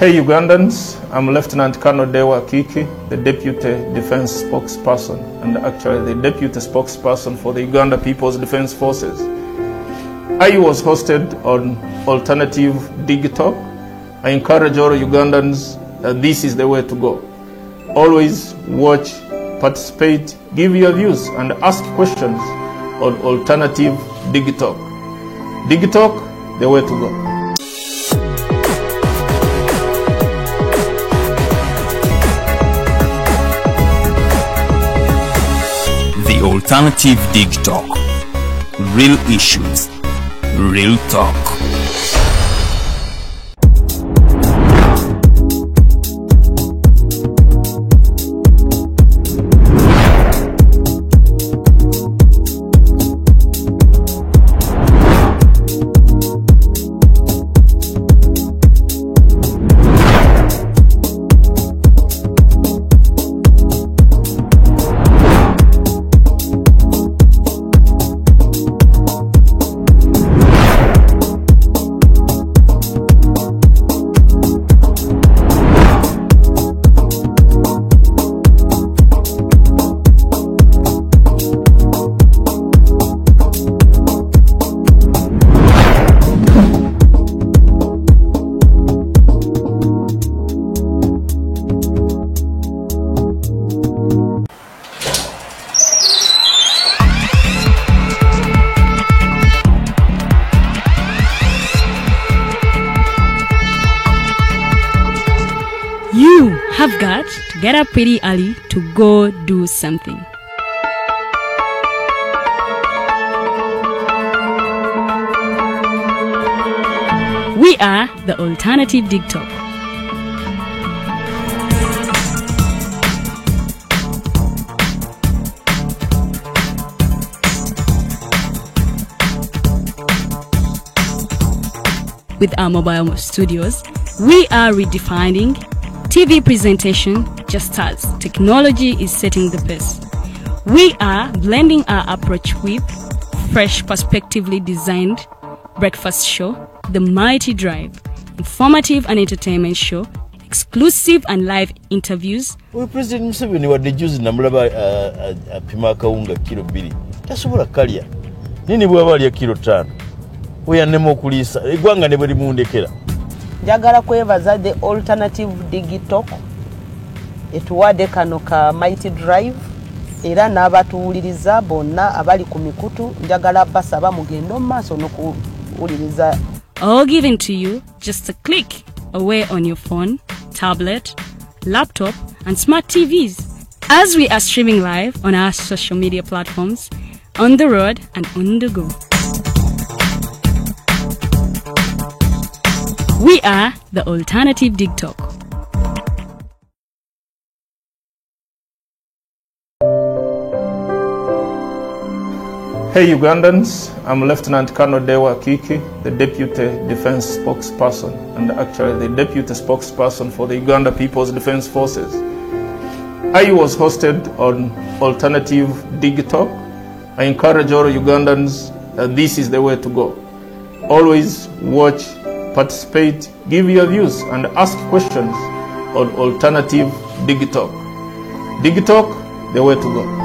Hey Ugandans, I'm Lieutenant Colonel Dewa Kiki, the Deputy Defense Spokesperson and actually the Deputy Spokesperson for the Uganda People's Defense Forces. I was hosted on Alternative Digital. I encourage all Ugandans that this is the way to go. Always watch, participate, give your views and ask questions on Alternative Digital. Digital, the way to go. Alternative Dig Talk. Real issues, real talk. Have got to get up pretty early to go do something. We are the Alternative Dig Talk. With our mobile studios, we are redefining TV presentation just as technology is setting the pace. We are blending our approach with fresh, perspectively designed breakfast show, The Mighty Drive, informative and entertainment show, exclusive and live interviews. We President Museveni wa dejuzi namulaba apima kawunga kilo 2. Tasobola kalya. Nini bwaba alya kilo 5? Oya nemo okulisa. Egwanga ne bwe mundekera. Njagala kwebaza the Alternative Digital etuwadde kano ka Mighty Drive era n'abatuwuliriza bonna abali ku mikutu njagala basaba mugendo maaso n'okuwuliriza. All given to you just a click away on your phone, tablet, laptop and smart TVs as we are streaming live on our social media platforms, on the road and on the go. We are the Alternative Dig Talk. Hey Ugandans, I'm Lieutenant Colonel Dewa Kiki, the Deputy Defense Spokesperson and actually the Deputy Spokesperson for the Uganda People's Defense Forces. I was hosted on Alternative Digital. I encourage all Ugandans that this is the way to go. Always watch, participate, give your views and ask questions on Alternative Digital. Digital, the way to go.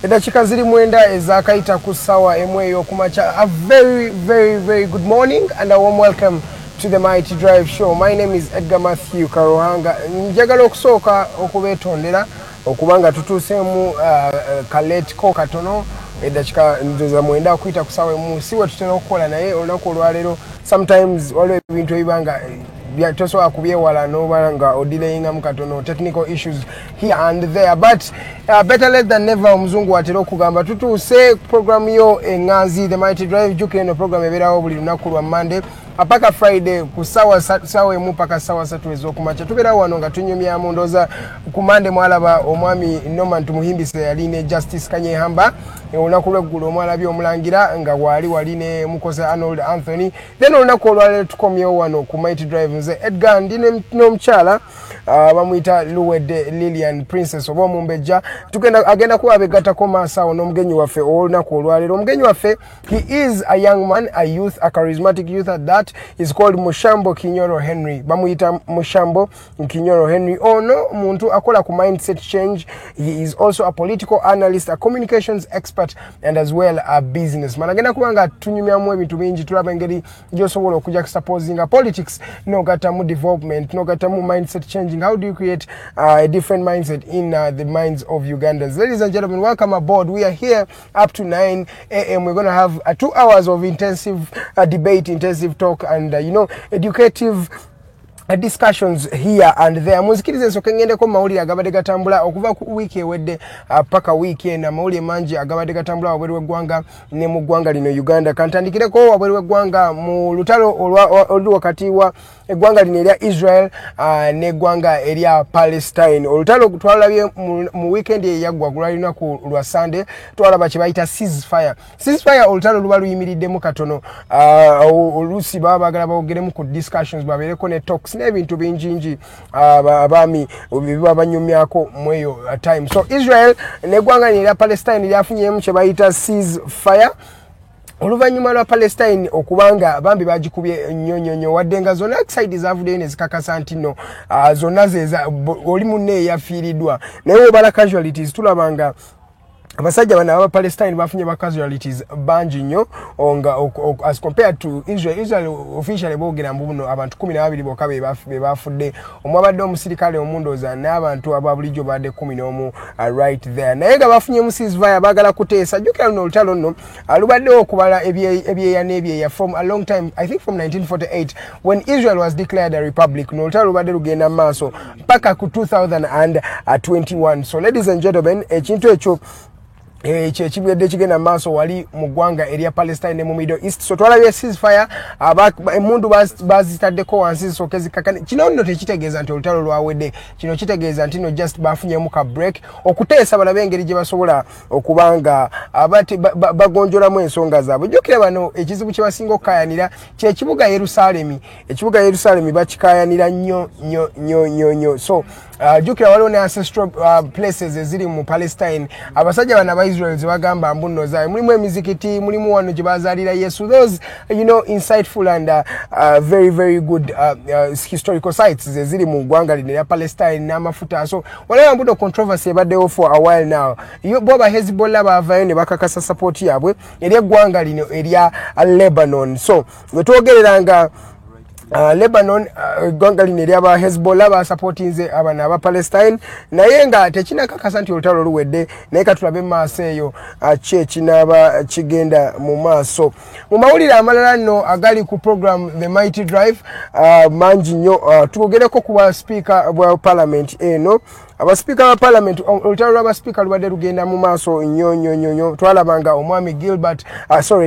Edachika ziri mwenda ezakaita kusawa emweyo kumacha. A very good morning and a warm welcome to the Mighty Drive show. My name is Edgar Matthew Karuhanga. Njagala okusoka okubetondera okubanga tutusemu kaleti ko katono edachika ndoza mwenda kuita kusawa emu siwe tutena okukola naye olako olwalero sometimes waliwo ebintu ebibanga toso akubyewala nobalanga odelayinga mukatono technical issues here and there, but better late than never. Omuzungu watera okugamba tutuse program yo engazi The Mighty Drive jukire no program eberawo buli lunaku lwa Monday apaka Friday ku sawa emu paka sawa 3 ez'okumakya tubera wano nga tunyumya mundoza kumande mwalaba omwami Norman Tumuhimbise yaline Justice Kanyehamba olunaku lw'eggulu omwalabye omulangira nga wali ne mukozi Arnold Anthony then olunaku olwaleero tukomyewo wano ku Mighty Drive nze Edgar ndine n'omukyala bamuyita Luwede Lillian Princess oba Mumbejja agenda kuba begattako maaso awo n'omugenyi waffe olunaku olwaleero. Omugenyi waffe he is a young man, a youth, a charismatic youth at that. Is called Mushambo Kinyoro Henry. Bamuyita Mushambo Kinyoro Henry. Ono muntu akola ku mindset change. He is also a political analyst, a communications expert, and as well a businessman. Agenda kubanga tunyumyamu ebintu bingi tulaba engeri gyosobola okujja supposing politics no gatamu development no gatamu mindset changing. How do you create a different mindset in the minds of Ugandans? Ladies and gentlemen, welcome aboard. We are here up to 9 a.m. We're going to have 2 hours of intensive debate, intensive talk, and educative discussions here and there. Muzikirize soke ngendeko mawulire agabadde gatambula okuva ku wiki ewedde paka weekend amawulire mangi agabadde gatambula wabweru w'eggwanga ne mu ggwanga lino Uganda. Kantandikireko wabweru w'eggwanga mu lutalo oluli wakati wa eggwanga lino erya Israel n'eggwanga erya Palestine. Olutalo twalabye mu weekend eyaggwa lwalina ku lwa Sunday twalaba kye bayita ceasefire olutalo luba luyimiriddemu katono oluusi baba baagala bawogeremu ku discussions babeereko ne talks n'ebintu bingi abaami biba banyumyako mweyo time. So Israel n'eggwanga erya Palestine lyafunyemu kye bayita ceasefire oluvanyuma lwa Palestine okubanga bambi bagikubye nnyonnyonyo wadde nga zonna side zavuddeyo ne zikakasa nti no zonna zeza oli munne eyafiiriddwa naye obala casualties tulabanga abasajja bana aba Palestine bafunye ba casualties bangi nnyo as compared to Israel officially boogera mbuno abantu 12 bokka be bafudde omwabadde omusirikale omundoza n'abantu ababulijjo badde 11 right there naye nga bafunye mu ceasefire bagala kuteesa jjukira luno olutalo nno lubaddewo okubala ebyeya n'ebyeya from a long time, I think from 1948 when Israel was declared a republic. No olutalo lubadde lugenda mu maaso paka ku 2021. So ladies and gentlemen, ekintu ekyo ekibedde kigenda maaso wali mu ggwanga erya Palestine ne mu Middle East. So twalabye ceasefire emundu bazitaddeko wansi zisooke zikakane. Kino nno tekitegeeza nti olutalo lwawedde. Kino kitegeeza nti no just bafunyemu ka break okuteesa balabe engeri gye basobola okubanga bagonjolamu ensonga zaabwe. Jjukira bano ekizibu kye basinga okukayanira ky'ekibuga Yerusaalemi. Ekibuga Yerusaalemi bakikayanira nnyo. So jjukira waliwo ne ancestral places eziri mu Palestine. Abasajja bana ba Israel zibagamba mbuno zaabwe mulimu emizikiti mulimu wano gye bazaalira Yesu. Those insightful and very very good historical sites eziri mu ggwanga lino erya Palestine n'amafuta. So waliwo mbuno controversy ebaddewo for a while now. Boba Hezbollah bavayo ne bakakasa support yaabwe eri eggwanga lino erya Lebanon. So bwe twogereranga Lebanon ggwanga lino eryaba Hezbollah basupportinze abana aba Palestine naye nga tekinakakasa nti olutalo luwedde naye katulabe maaso eyo kinaaba kigenda mu maaso. Mu mawulire amalala nno agali ku program The Mighty Drive mangi nnyo tugogereko ku speaker bwa parliament eno. Abaspeaker ba parliament olutalo lw'abaspeaker lubadde lugenda mu maaso nnyo. Twalabanga omwami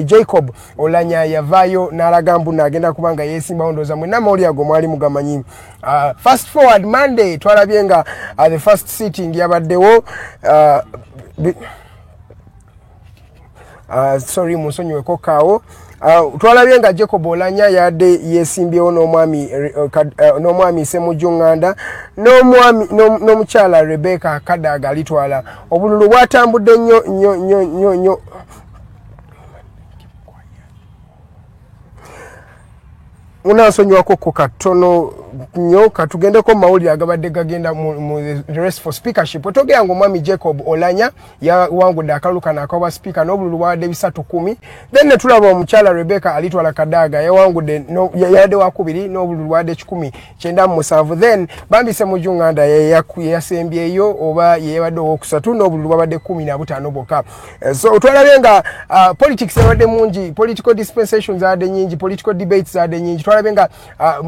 Jacob Olanya yavaayo n'alaga mbu n'agenda kubanga yeesimbawo ndowooza mwenna amawulire ago mwali mugamanyi. Fast forward Monday twalabye nga the first sitting yabaddewo munsonyiweko kaawo. Twalabye nga Jacob Olanya yadde yeesimbyewo n'omwami Ssemujjunganda n'omukyala Rebecca Kadaga alitwala. Obululu bwatambudde nnyo. Munansonyiwako ko katono nnyo katugendeko mawulire agabadde gagenda mu race for speakership. Otogera ng'omwami Jacob Olanya yawangudde akalulu kano ak'obwa speaker n'obululu bwadde 310. Then ne tulaba omukyala Rebecca alitwala Kadaga yawangudde yadde wakubiri n'obululu bwadde 197. Then Bambi Ssemujjunganda yasembyeyo oba yebadde owokusatu n'obululu bwadde 15 bwokka. So twalabye nga politics ebadde mungi, political dispensations zadde nyingi, political debates zadde nyingi. Twalabye nga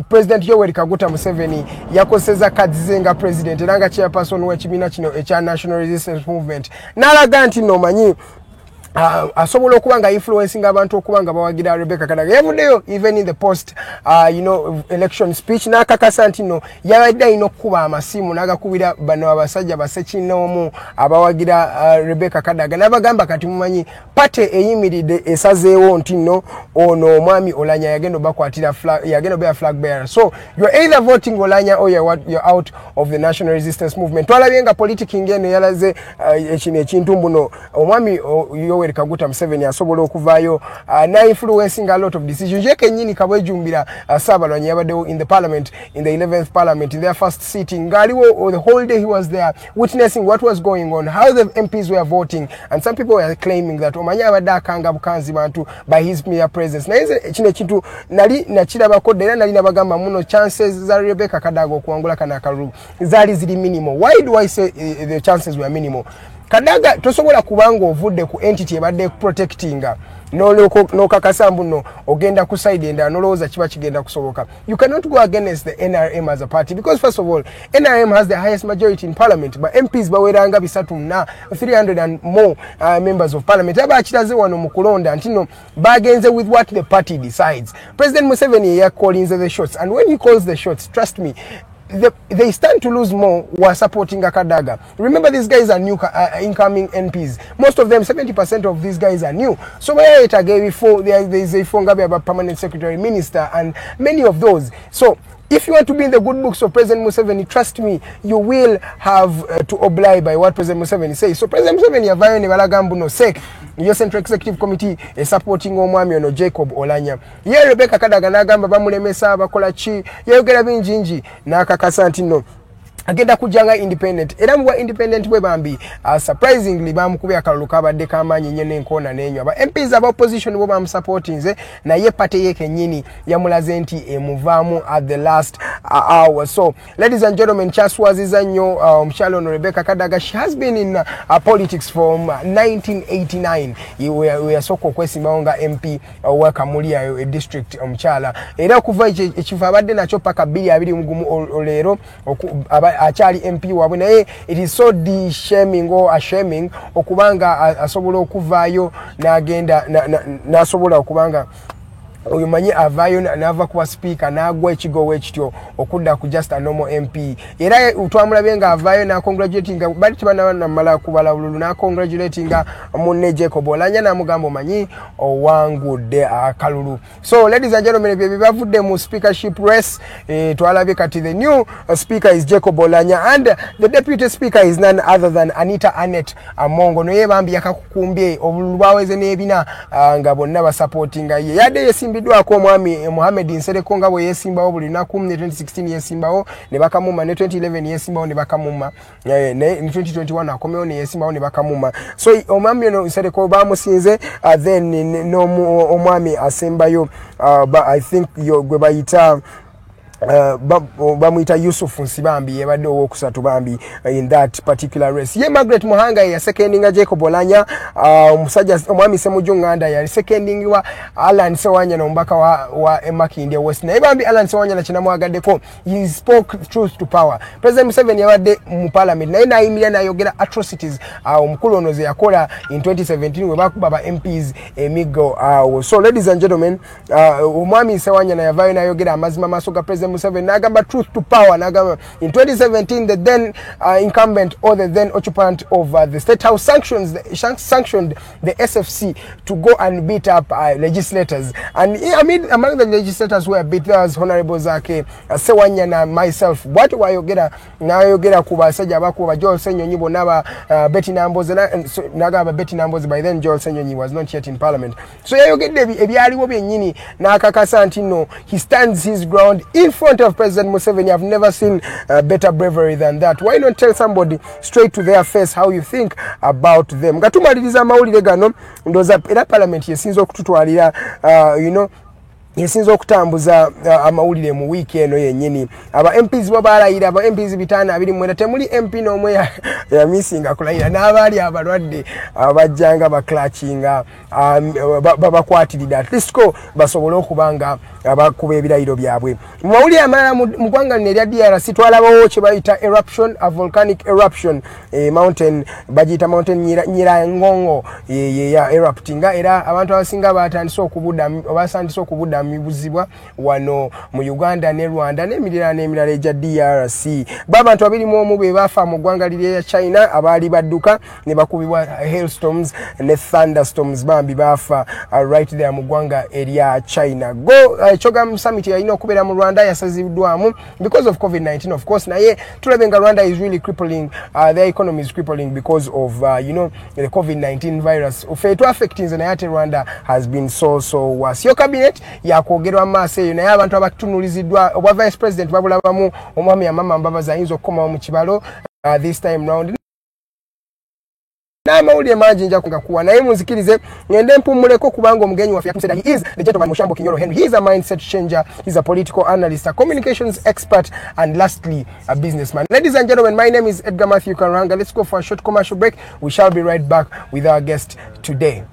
President Yoweri Kaguta Museveni yakoseza kadzize nga president era nga chairperson w'ekibiina kino ekya National Resistance Movement n'alaga nti no manyi asobola okuba nga influencing abantu okuba nga bawagira Rebecca Kadaga yavuddeyo even in the post election speech n'akakasa nti no yabadde alina okukuba amasimu n'agakubira bano abasajja basekinoomu abawagira Rebecca Kadaga n'abagamba kati mumanyi pate eyimiridde esazeewo nti no ono omwami Oulanyah yagenda bakwatira yagenda bear flag bearer, so you're either voting Oulanyah or you're out of the national resistance movement. Twalabye nga politicking eno yalaze ekino ekintu mbuno omwami Yoweri Kaguta Museveni asobola okuvaayo na influencing a lot of decisions. Jeke nyini kabwejumbira Saabalwanyi yabaddewo in the parliament, in the 11th parliament, in their first sitting. Ngaliwo the whole day he was there witnessing what was going on, how the MPs were voting, and some people were claiming that omanya abadde akanga bukanzi bantu by his mere presence. Na kino ekintu nali nakirabako era nali nabagamba muno chances za Rebecca Kadaga okuwangula kana akalulu zaali ziri minimal. Why do I say the chances were minimal? Kadaga tosobola kubanga ovudde ku entity ebadde protectinga n'okakasa mbuno ogenda ku side enda n'olowooza kiba kigenda kusoboka. You cannot go against the NRM as a party because first of all NRM has the highest majority in parliament, but MPs baweranga bisatu na 300 and more members of parliament aba akiraze wano mu kulonda ntino bagenze with what the party decides. President Museveni calls the shots, and when he calls the shots, trust me, they stand to lose more who are supporting Kadaga. Remember, these guys are new incoming MPs. Most of them, 70% of these guys are new. So there is a Fongabe permanent secretary, minister, and many of those. So if you want to be in the good books of President Museveni, trust me, you will have to oblige by what President Museveni says. So President Museveni avayo ne balagambu no sake. Your Central Executive Committee is supporting omwami ono Jacob Oulanyah. Ye Rebecca Kadaga nagamba bamulemesa bakola chi yayogera binjinji n'akakasa nti no agenda kujanga independent era mu independent bwe bambi surprisingly bamukubya akalulu kabadde kamanyi nyene enkona nenyo aba MPs aba opposition bo bamusupportinze na ye party yeke nyini yamulaze nti emuvaamu at the last hour. So ladies and gentlemen, kyaswaziza nnyo omukyalo ono Rebecca Kadaga. She has been in politics from 1989 yasooka okwesimbawo nga MP wa Kamulia district omukyala era okuva ekifo abadde nakyo paka 2021 olero achali MP wabwe naye it is so de-shaming or ashaming okubanga asobola okuvaayo n'agenda n'asobola okubanga oyomanyi avayo nava kuwa speaker nagwa ekigowo ekityo okudda ku just a normal MP era utwamulabenga avayo na congratulating bali tibana namala kubala bululu na congratulating munne Jacob Oulanyah na mugambo manyi owangudde akalulu. So ladies and gentlemen, bavudde mu speakership race twalabe kati the new speaker is Jacob Oulanyah and the deputy speaker is none other than Anita Annette Amongo. No yebambi yakakukumbye obululu bwaweze nebina nga bonna ba supporting ye yade yesimbi bidwako mwami Mohamed Nsereko nga bwe yesimbawo buli naku mu 2016 yesimbawo ne bakamuma ne 2011 yesimbawo ne bakamuma ne 2021 akomewo ne yesimbawo ne bakamuma. So omwami ono Nsereko bamusinze then no omwami asembayo I think gwe bayita bamuita Yusuf Nsibambi yebadde owokusatu bambi in that particular race. Ye Margaret Muhanga ya secondinga Jacob Oulanyah, omusajja omwami Semujunganda ya secondingwa Alan Sewanya n'ombaka wa Emakinde West. Na bambi Alan Sewanya na kinamwagaddeko, he spoke truth to power. President Museveni yabadde mu parliament naye nayimira nayogera atrocities omukulu ono ze yakola in 2017 we bakuba ba MPs emigo. So ladies and gentlemen, omwami Sewanya na yavayo nayogera amazima maso ga President Museveni nagamba truth to power nagamba in 2017 the then incumbent or the then occupant of the State House sanctioned the SFC to go and beat up legislators, and I mean among the legislators who were beat there was Honorable Zake Sewanya na myself. What wayogera nayogera ku basajja abakuba Joel Senyonyi bonaba Betty Namboze nagamba Betty Namboze by then Joel Senyonyi was not yet in parliament. So yayogedde ebyaliwo byennyini n'akakasa nti no he stands his ground in front of President Museveni. I've never seen better bravery than that. Why not tell somebody straight to their face how you think about them? Gatumaliriza amawulire gano ndoza era parliament yesinza okututwalira yesinza okutambuza amawulire mu wiiki eno yennyini. Aba MPs bo balayira, aba MPs 524 temuli MP n'omwe ya misinga kulayira, n'abaali abalwadde abajjanga baklakinga babakwatirira at least ko basobole okubanga abakuba ebirayiro byabwe. Mu mawulire amalala mu ggwanga lino erya DRC twalabawo kye bayita eruption, a volcanic eruption, mountain bagiyita mountain Nyirangongo ya eruptinga, era abantu abasinga batandise okubudamibuzibwa wano mu Uganda ne Rwanda n'emirala egya DRC. Abantu 21 be bafa mu ggwanga lya China abaali badduka ne bakubibwa hailstorms ne thunderstorms bambi bafa right there mu ggwanga erya China. Choga summit yalina okubeera mu Rwanda yasaziddwamu because of COVID-19 of course, naye tulabe nga Rwanda is really crippling, their economy is crippling because of the COVID-19 virus. Fe to affecting naye ate Rwanda has been so worse. Yo cabinet yakwogerwa maaso eyo naye abantu abatunuliziddwa obwa vice president babulabamu omwami Amama Mbabazi ayinza okukomawo mu kibalo this time round. Namawulire mangi nja kuwa naye munzikirize ngende mpumuleko kubanga omugenyi waffe yakuseda. He is the gentleman Mushambo Kinyoro Henry. He is a mindset changer, he's a political analyst, a communications expert, and lastly a businessman. Ladies and gentlemen, my name is Edgar Matthew Karanga. Let's go for a short commercial break. We shall be right back with our guest today.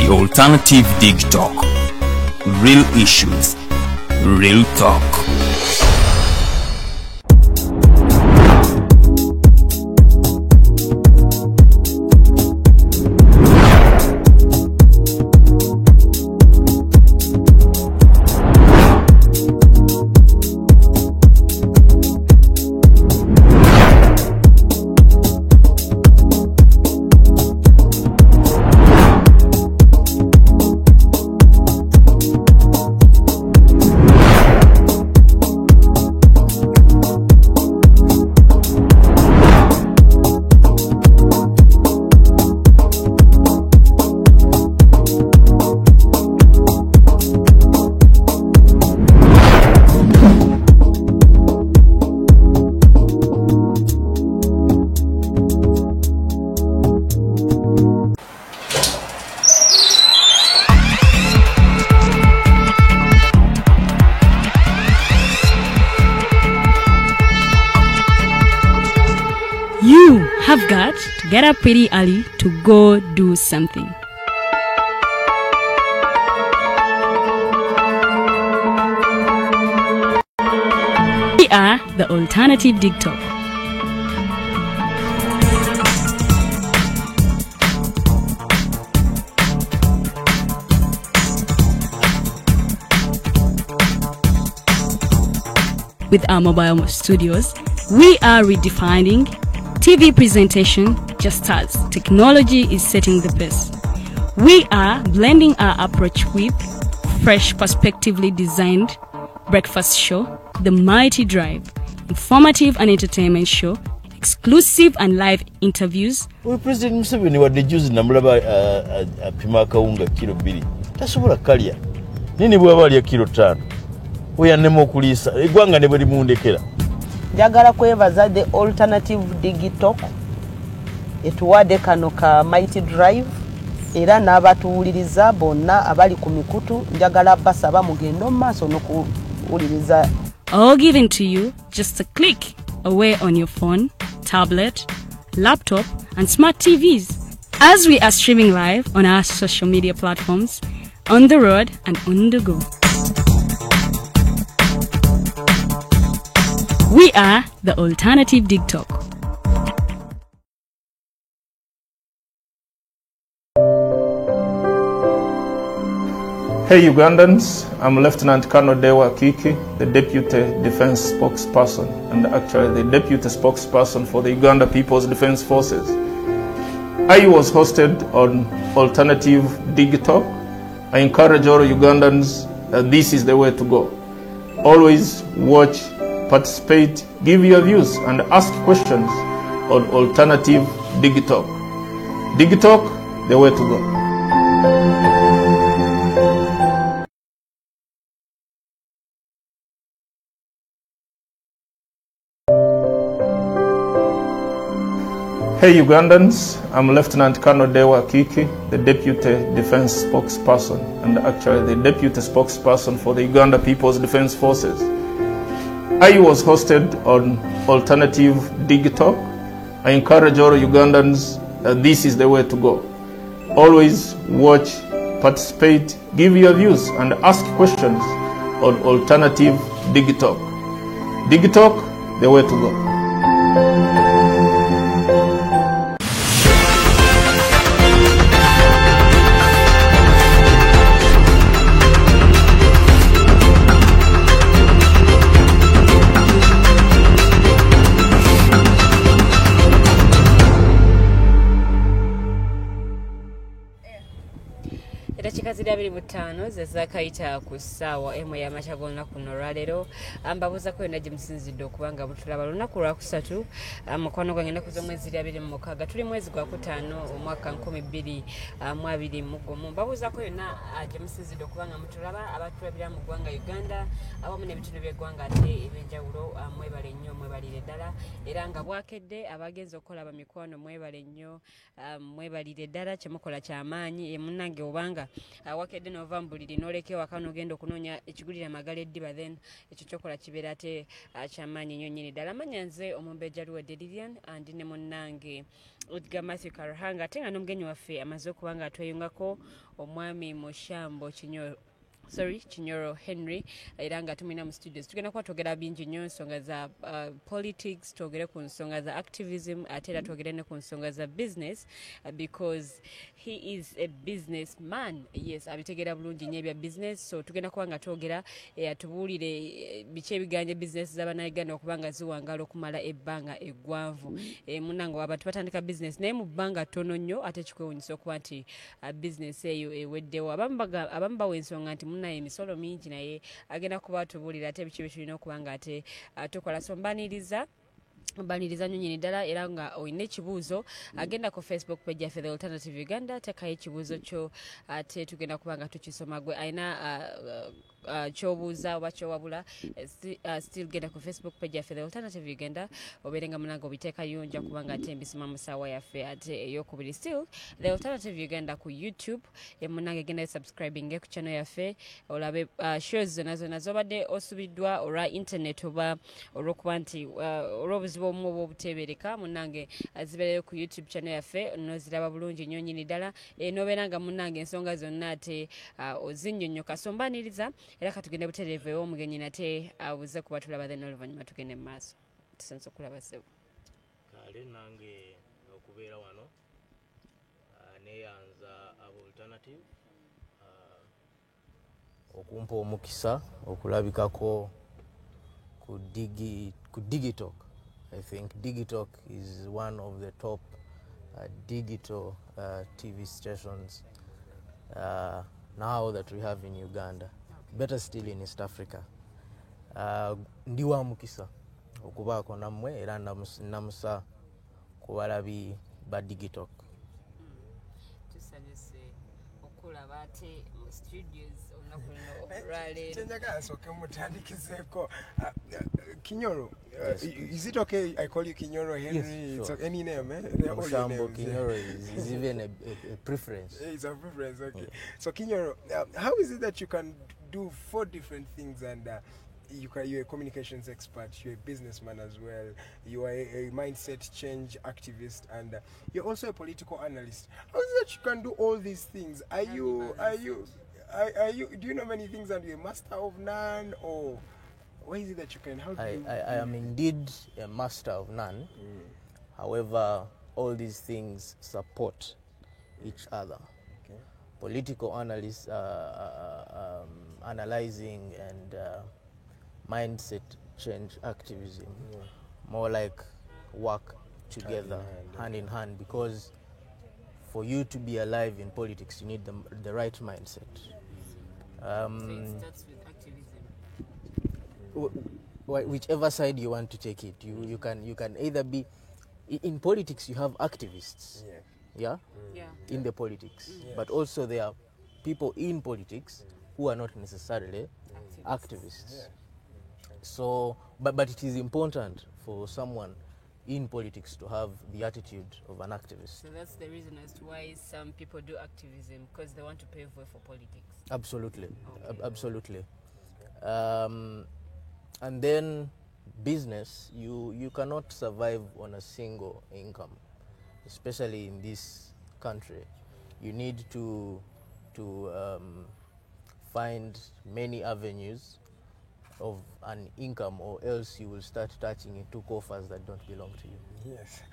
Alternative Dig Talk. Real issues, real talk. Have got to get up pretty early to go do something. We are the Alternative Dig Talk. With our mobile studios, we are redefining TV presentation just as technology is setting the pace. We are blending our approach with fresh, perspectively designed breakfast show, The Mighty Drive, informative and entertainment show, exclusive and live interviews. President Museveni wadde juzi namulaba apima akawunga kilo 2 tasobola kalya nini bwaba alya kilo 5 oyannema okuliisa eggwanga ne bwe limundekera. Njagala kwebaza the Alternative Dig Talk etuwadde kano ka Mighty Drive era n'abatuwuliriza bonna abali ku mikutu njagala basaba mugendo maaso n'okuwuliriza. All given to you just a click away on your phone, tablet, laptop and smart TVs as we are streaming live on our social media platforms, on the road and on the go. We are the Alternative Dig Talk. Hey Ugandans, I'm Lieutenant Colonel Dewa Kiki, the Deputy Defense Spokesperson and actually the Deputy Spokesperson for the Uganda People's Defense Forces. I was hosted on Alternative Dig Talk. I encourage all Ugandans that this is the way to go. Always watch, participate, give your views, and ask questions on Alternative Digitalk. Digitalk, the way to go. Hey Ugandans, I'm Lieutenant Colonel Dewa Kiki, the Deputy Defense Spokesperson, and actually the Deputy Spokesperson for the Uganda People's Defense Forces. I was hosted on Alternative Digitalk. I encourage all Ugandans that this is the way to go. Always watch, participate, give your views, and ask questions on Alternative Digitalk. Digitalk, the way to go. Zira 25 zezakayita ku ssaawa emu y'amakya g'olunaku luno olwaleero mbabuuzako yonna gye musinzidde okubanga mutulaba lunaku lwakusatu mukwano gwange ennaku z'omwezi 26 tuli mwezi gwa kutaano omwaka 2021 mbabuuzako yonna gye musinzidde okubanga mutulaba abatulabira mu ggwanga Uganda awamu n'ebitundu by'eggwanga ate ebyenjawulo mwebale nnyo mwebalire ddala era nga bwakedde abagenzi okukola bamikwano mwebale nnyo mwebalire ddala kyemukola kyamaanyi munnange obanga wakedde novambuliri noleke waka nogenda okunoonya ekigulira amagala eddiba then ekyo kyokola kibeera ate kyamaanyi nnyo nnyini ddala manya nze omumbeja Luwedde Lilian andi ne munnange Edgar Matthew Karuhanga ate nga n'omugenyi waffe amaze okuba nga atweyungako omwami Mushambo Kinyoro Henry era nga tumina mu studios tugenda kuba twogera bingi nnyo nsonga za politics twogere ku nsonga za activism ate era twogere ne ku nsonga za business because he is a businessman. Yes, abitegeera bulungi nnyo ebya business, so tugenda kuba nga twogera atubuulire biki ebiganja business z'Abannayuganda okuba nga ziwangala okumala ebbanga eggwanvu. Munnange abantu batandika business naye mu bbanga ttono nnyo ate kikwewuunyisa okuba nti business eyo eweddewo. Abamu bawa ensonga nti naye emisolo mingi naye agenda kuba atubuulira ate biki tulina okuba nga ate tukola so mbaniriza nnyo nnyini ddala era nga olina ekibuuzo agenda ku Facebook page yaffe The Alternative Uganda tekayo ekibuuzo kyo ate tugenda kuba nga tukisoma gwe alina kyobuuza oba kyowabula still genda ku Facebook page yaffe The Alternative Uganda obeere nga munange obiteekayo nja kuba nga ate mbisoma mu ssaawa yaffe ate eyokubiri still The Alternative Uganda ku YouTube munange genda subscribing ku channel yaffe olabe shows zonna zobadde osubiddwa olwa internet oba olw'okuba nti olw'obuzibu obumu oba obuteebereka munange zibeereyo ku YouTube channel yaffe noziraba bulungi nnyo nnyini ddala nobeera nga munange ensonga zonna ate ozinnyonnyoka so mbaniriza era katugende butereevu ew'omugenyi nate abuze kuba tulaba then oluvannyuma tugende mu maaso tusanze okulaba ssebo kale nange okubeera wano neeyanza aba Alternative okumpa omukisa okulabikako ku Digitalk. I think Digitalk is one of the top digital TV stations now that we have in Uganda. Better still in East Africa. Ndi wa mukisa okubaako nammwe era namusa ku balabi ba Digitalk. Tusanyuse okulaba ate mu studios olunaku luno olwaleero. Kyenjagala nsooke mutandikizeeko. Kinyoro, is it okay I call you Kinyoro Henry? Yes, sure. It's any name, eh? Mushambo Kinyoro is even a preference. It's a preference, okay. Yeah. So Kinyoro, how is it that you can do 4 different things and you're a communications expert, you're a businessman as well, you are a mindset change activist, and you're also a political analyst. How is it that you can do all these things? Do you know many things and you're a master of none, or why is it that you can help? I am indeed a master of none. However, all these things support each other. Okay. Political analysts, analyzing and mindset change activism, more like work together, hand in hand, because for you to be alive in politics, you need the right mindset. So it starts with activism. whichever side you want to take it. You can either be in politics. You have activists, yeah, in the politics, but also there are people in politics who are not necessarily activists. So, but it is important for someone in politics to have the attitude of an activist. So that's the reason as to why some people do activism, because they want to pave way for politics. Absolutely, absolutely. And then business, you cannot survive on a single income, especially in this country. You need to find many avenues of an income, or else you will start touching into coffers that don't belong to you. Yes.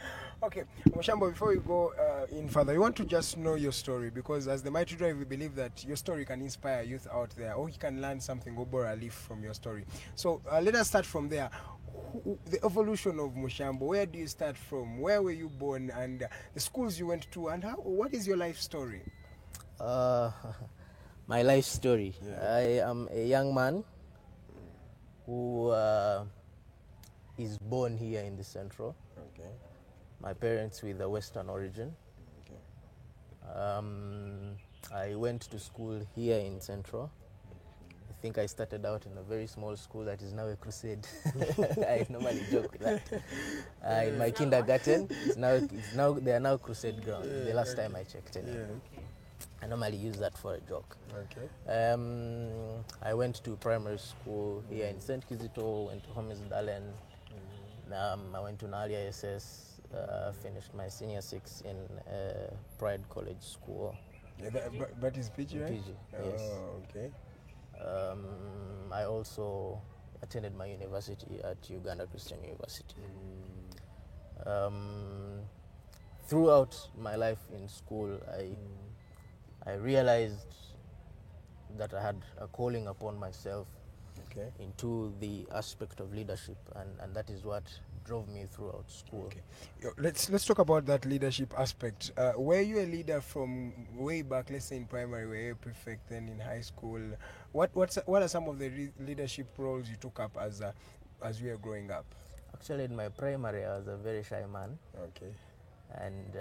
Okay, Mushambo, before we go in further, we want to just know your story, because as the Mighty Drive, we believe that your story can inspire youth out there, or you can learn something or borrow a leaf from your story. So let us start from there. The evolution of Mushambo, where do you start from? Where were you born, and the schools you went to, and what is your life story? My life story. I am a young man who is born here in the Central. Okay. My parents with a Western origin. I went to school here in Central. I think I started out in a very small school that is now a crusade. I normally joke with that. In my kindergarten, they are now crusade ground. The last time I checked anyway. I normally use that for a joke. Okay. I went to primary school here in St. Kizito, went to Homies Dalen. I went to Nali ISS, finished my senior 6 in Pride College School. Yeah, but is PG, right? PG, yes. Oh, okay. I also attended my university at Uganda Christian University. Throughout my life in school, I realized that I had a calling upon myself into the aspect of leadership, and that is what drove me throughout school. Okay. Let's talk about that leadership aspect. Were you a leader from way back, let's say in primary, were you a prefect, then in high school? What are some of the leadership roles you took up as you were growing up? Actually, in my primary, I was a very shy man. Okay. And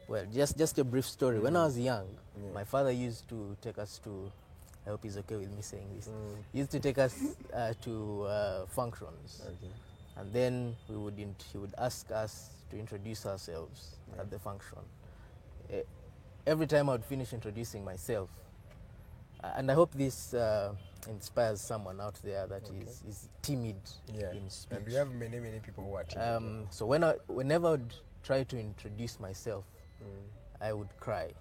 well, just a brief story. When I was young, my father used to take us to, I hope he's okay with me saying this, he used to take us to functions. Okay. And then he would ask us to introduce ourselves at the function. Every time I would finish introducing myself, and I hope this inspires someone out there that is timid in speech. And we have many people who are timid. So whenever I would try to introduce myself, I would cry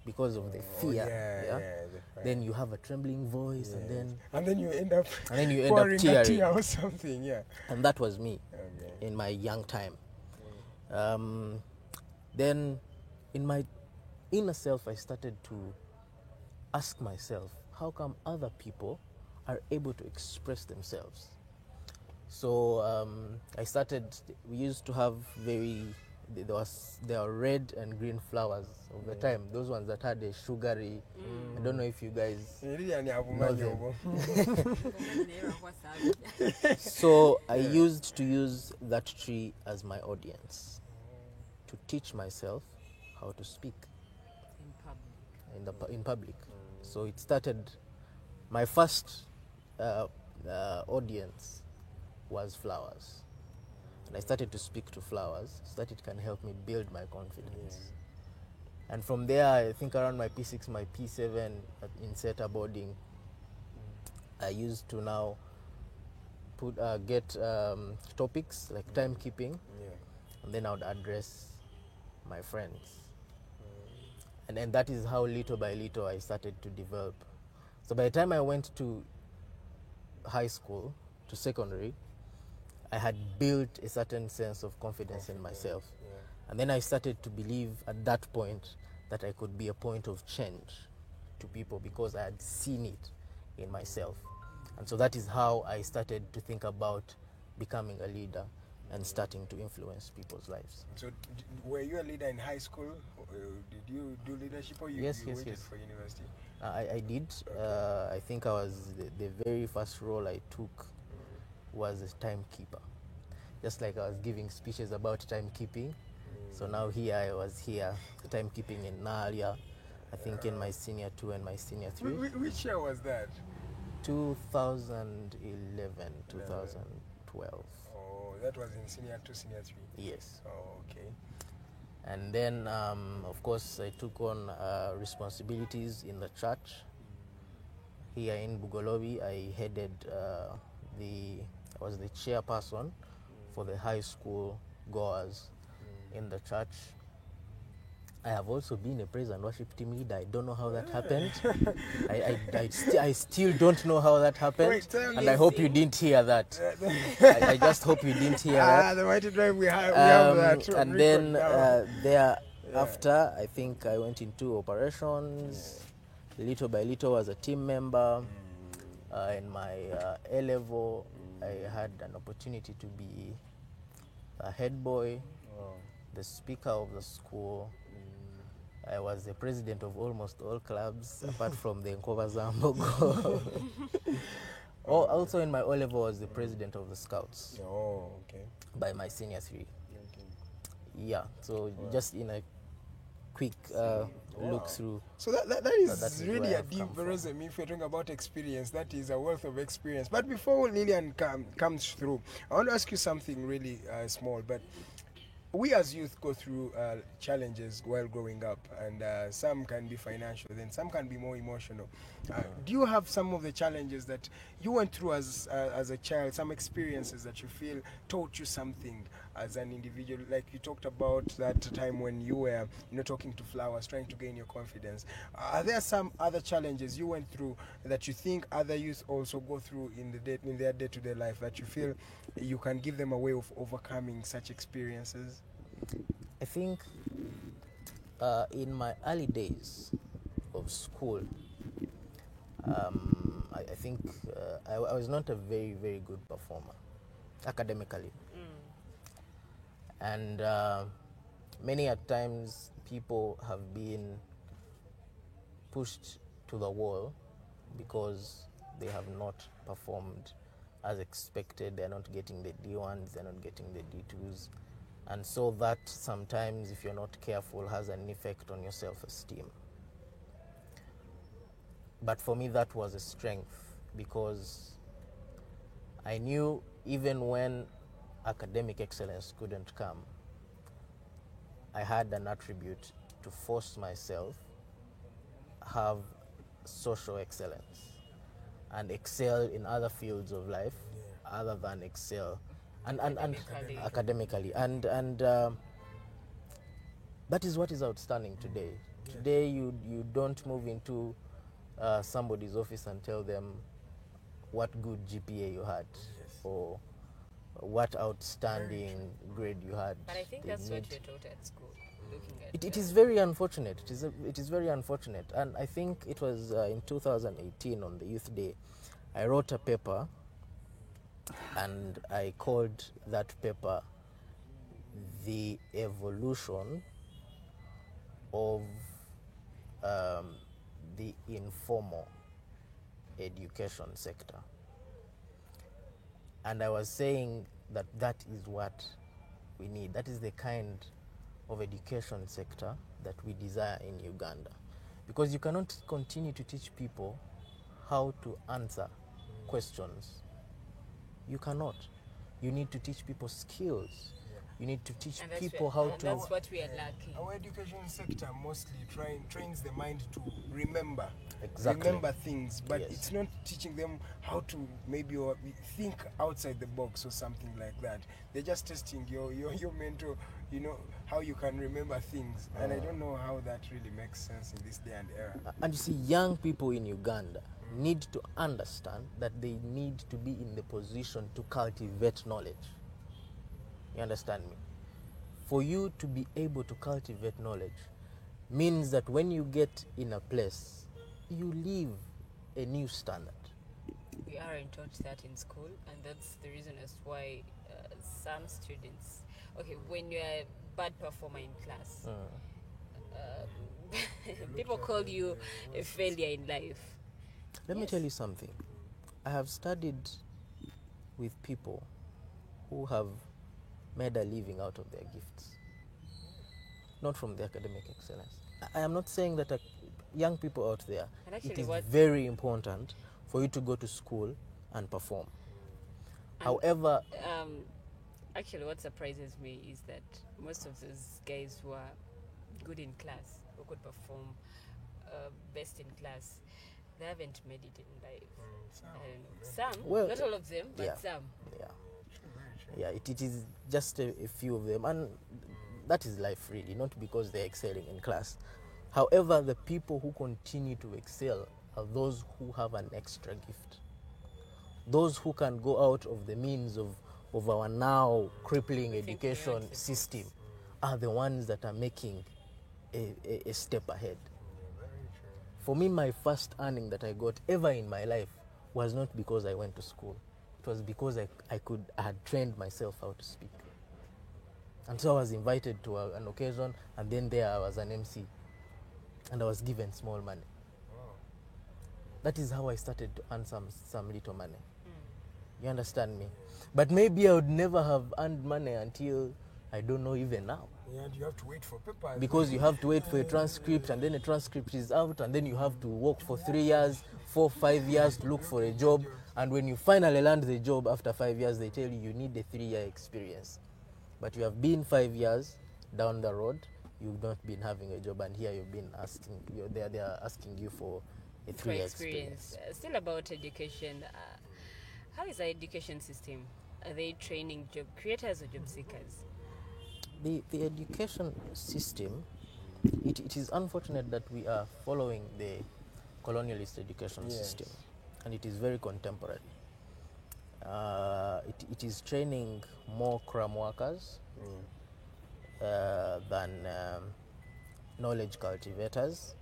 because of the fear. Then you have a trembling voice, and then you end up tearing a tear or something. And that was me in my young time. Then in my inner self, I started to ask myself, how come other people are able to express themselves? So we used to have there are red and green flowers of the time, those ones that had a sugary, I don't know if you guys know them. So I used to use that tree as my audience to teach myself how to speak in public. So it started, my first audience was flowers. And I started to speak to flowers so that it can help me build my confidence. And from there, I think around my P6, my P7 in SETA boarding, I used to now get topics like timekeeping, and then I would address my friends. And that is how little by little I started to develop. So by the time I went to high school, to secondary, I had built a certain sense of confidence in myself. And then I started to believe at that point that I could be a point of change to people because I had seen it in myself. And so that is how I started to think about becoming a leader. and starting to influence people's lives. So were you a leader in high school? Did you do leadership or you waited for university? I did. I think I was the very first role I took was a timekeeper. Just like I was giving speeches about timekeeping. So now here I was here, timekeeping in Nalia, I think in my senior 2 and my senior 3. Which year was that? 2011, 2012. Oh, that was in senior 2, senior 3? Yes. Oh, okay. And then, of course, I took on responsibilities in the church. Here in Bugolobi, I headed I was the chairperson for the high school goers in the church. I have also been a praise and worship team leader. I don't know how that happened. I still don't know how that happened. Wait, and I hope you didn't hear that. I just hope you didn't hear that. The Mighty Drive, we have that. And then thereafter, I think I went into operations. Little by little as a team member. In my A level, I had an opportunity to be a head boy, the speaker of the school. I was the president of almost all clubs apart from the Nkova Zambogo. Also in my O level, I was the president of the Scouts. Oh, okay. By my senior 3. Yeah, so just in a quick look through. So that is really a deep resume. If you're talking about experience, that is a wealth of experience. But before Lillian comes through, I want to ask you something really small, but we as youth go through challenges while growing up, and some can be financial, then some can be more emotional. Do you have some of the challenges that you went through as a child, some experiences that you feel taught you something as an individual? Like you talked about that time when you were talking to flowers, trying to gain your confidence. Are there some other challenges you went through that you think other youth also go through in their day-to-day life that you feel you can give them a way of overcoming such experiences? I think in my early days of school, I think I was not a very, very good performer academically. And many at times people have been pushed to the wall because they have not performed as expected. They're not getting the D1s, they're not getting the D2s. And so that sometimes, if you're not careful, has an effect on your self-esteem. But for me, that was a strength because I knew even when academic excellence couldn't come, I had an attribute to force myself, have social excellence, and excel in other fields of life other than excel and academically. And that is what is outstanding today. Today you don't move into somebody's office and tell them what good GPA you had or what outstanding grade you had. But I think that's what you're taught at school. It is very unfortunate. It is very unfortunate. And I think it was in 2018 on the Youth Day, I wrote a paper and I called that paper The Evolution of the Informal Education Sector. And I was saying that that is what we need. That is the kind of education sector that we desire in Uganda. Because you cannot continue to teach people how to answer questions. You cannot. You need to teach people skills. You need to teach people how to... That's what we are lacking. Our education sector mostly trains the mind to remember. Exactly. Remember things, but it's not teaching them how to maybe think outside the box or something like that. They're just testing your mental, how you can remember things. And I don't know how that really makes sense in this day and era. And you see, young people in Uganda need to understand that they need to be in the position to cultivate knowledge. You understand me? For you to be able to cultivate knowledge means that when you get in a place, you leave a new standard. aren't taught that in school, and that's the reason as why some students, okay, when you're a bad performer in class, people call you a failure in life. Let me tell you something. I have studied with people who have made a living out of their gifts, not from the academic excellence. I am not saying that young people out there, it is very important for you to go to school and perform. And however, actually what surprises me is that most of those guys who are good in class, who could perform best in class, they haven't made it in life. Some, well, not all of them, but some. Yeah, it is just a few of them, and that is life really, not because they're excelling in class. However, the people who continue to excel are those who have an extra gift. Those who can go out of the means of our now crippling education system are the ones that are making a step ahead. For me, my first earning that I got ever in my life was not because I went to school. It was because I had trained myself how to speak. And so I was invited to an occasion, and then there I was an MC, and I was given small money. That is how I started to earn some little money. You understand me? But maybe I would never have earned money until, I don't know, even now. Yeah, you have to wait for papers. Because you have to wait for a transcript, and then a transcript is out, and then you have to work for 3 years, 4, 5 years to look for a job. And when you finally land the job after 5 years, they tell you need a 3-year experience. But you have been 5 years down the road, you've not been having a job, and here you've been asking, they are asking you for a 3-year experience. Still about education, how is our education system? Are they training job creators or job seekers? The education system, it is unfortunate that we are following the colonialist education system, and it is very contemporary. It is training more cram workers than knowledge cultivators.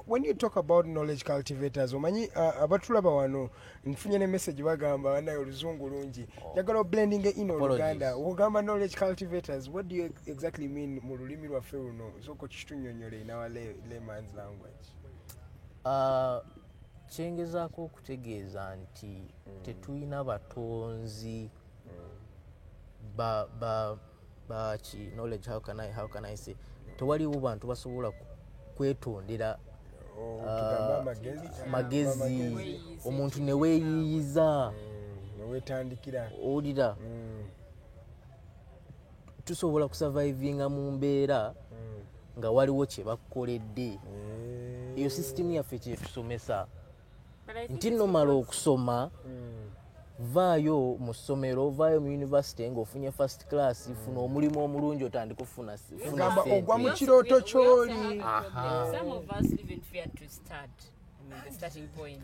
When you talk about knowledge cultivators, omanyi abatulaba wano nfunye ne message bagamba banaye oluzungu lungi njagala blending in Oluganda ogamba knowledge cultivators. What do you exactly mean mu lulimi lwaffe luno? Soko kitunyonyole in our layman's language. Kyengezaako okutegeeza nti tetulina batonzi baki knowledge, how can I say, tewaliwo bantu basobola kwetondera magezi, omuntu ne weeyiyiza newetandikira owulira tusobola kusurvivinga mu mbeera nga waliwo kye bakukoledde. Eyo system yaffe kyetusomesa nti nomala okusoma vaayo mu ssomero, vaayo mu university ng'ofunye first class, funa omulimu omulungi otandika okufuna ogwa mu kirooto ky'oli. Some of us even fear to start. I mean, the starting point.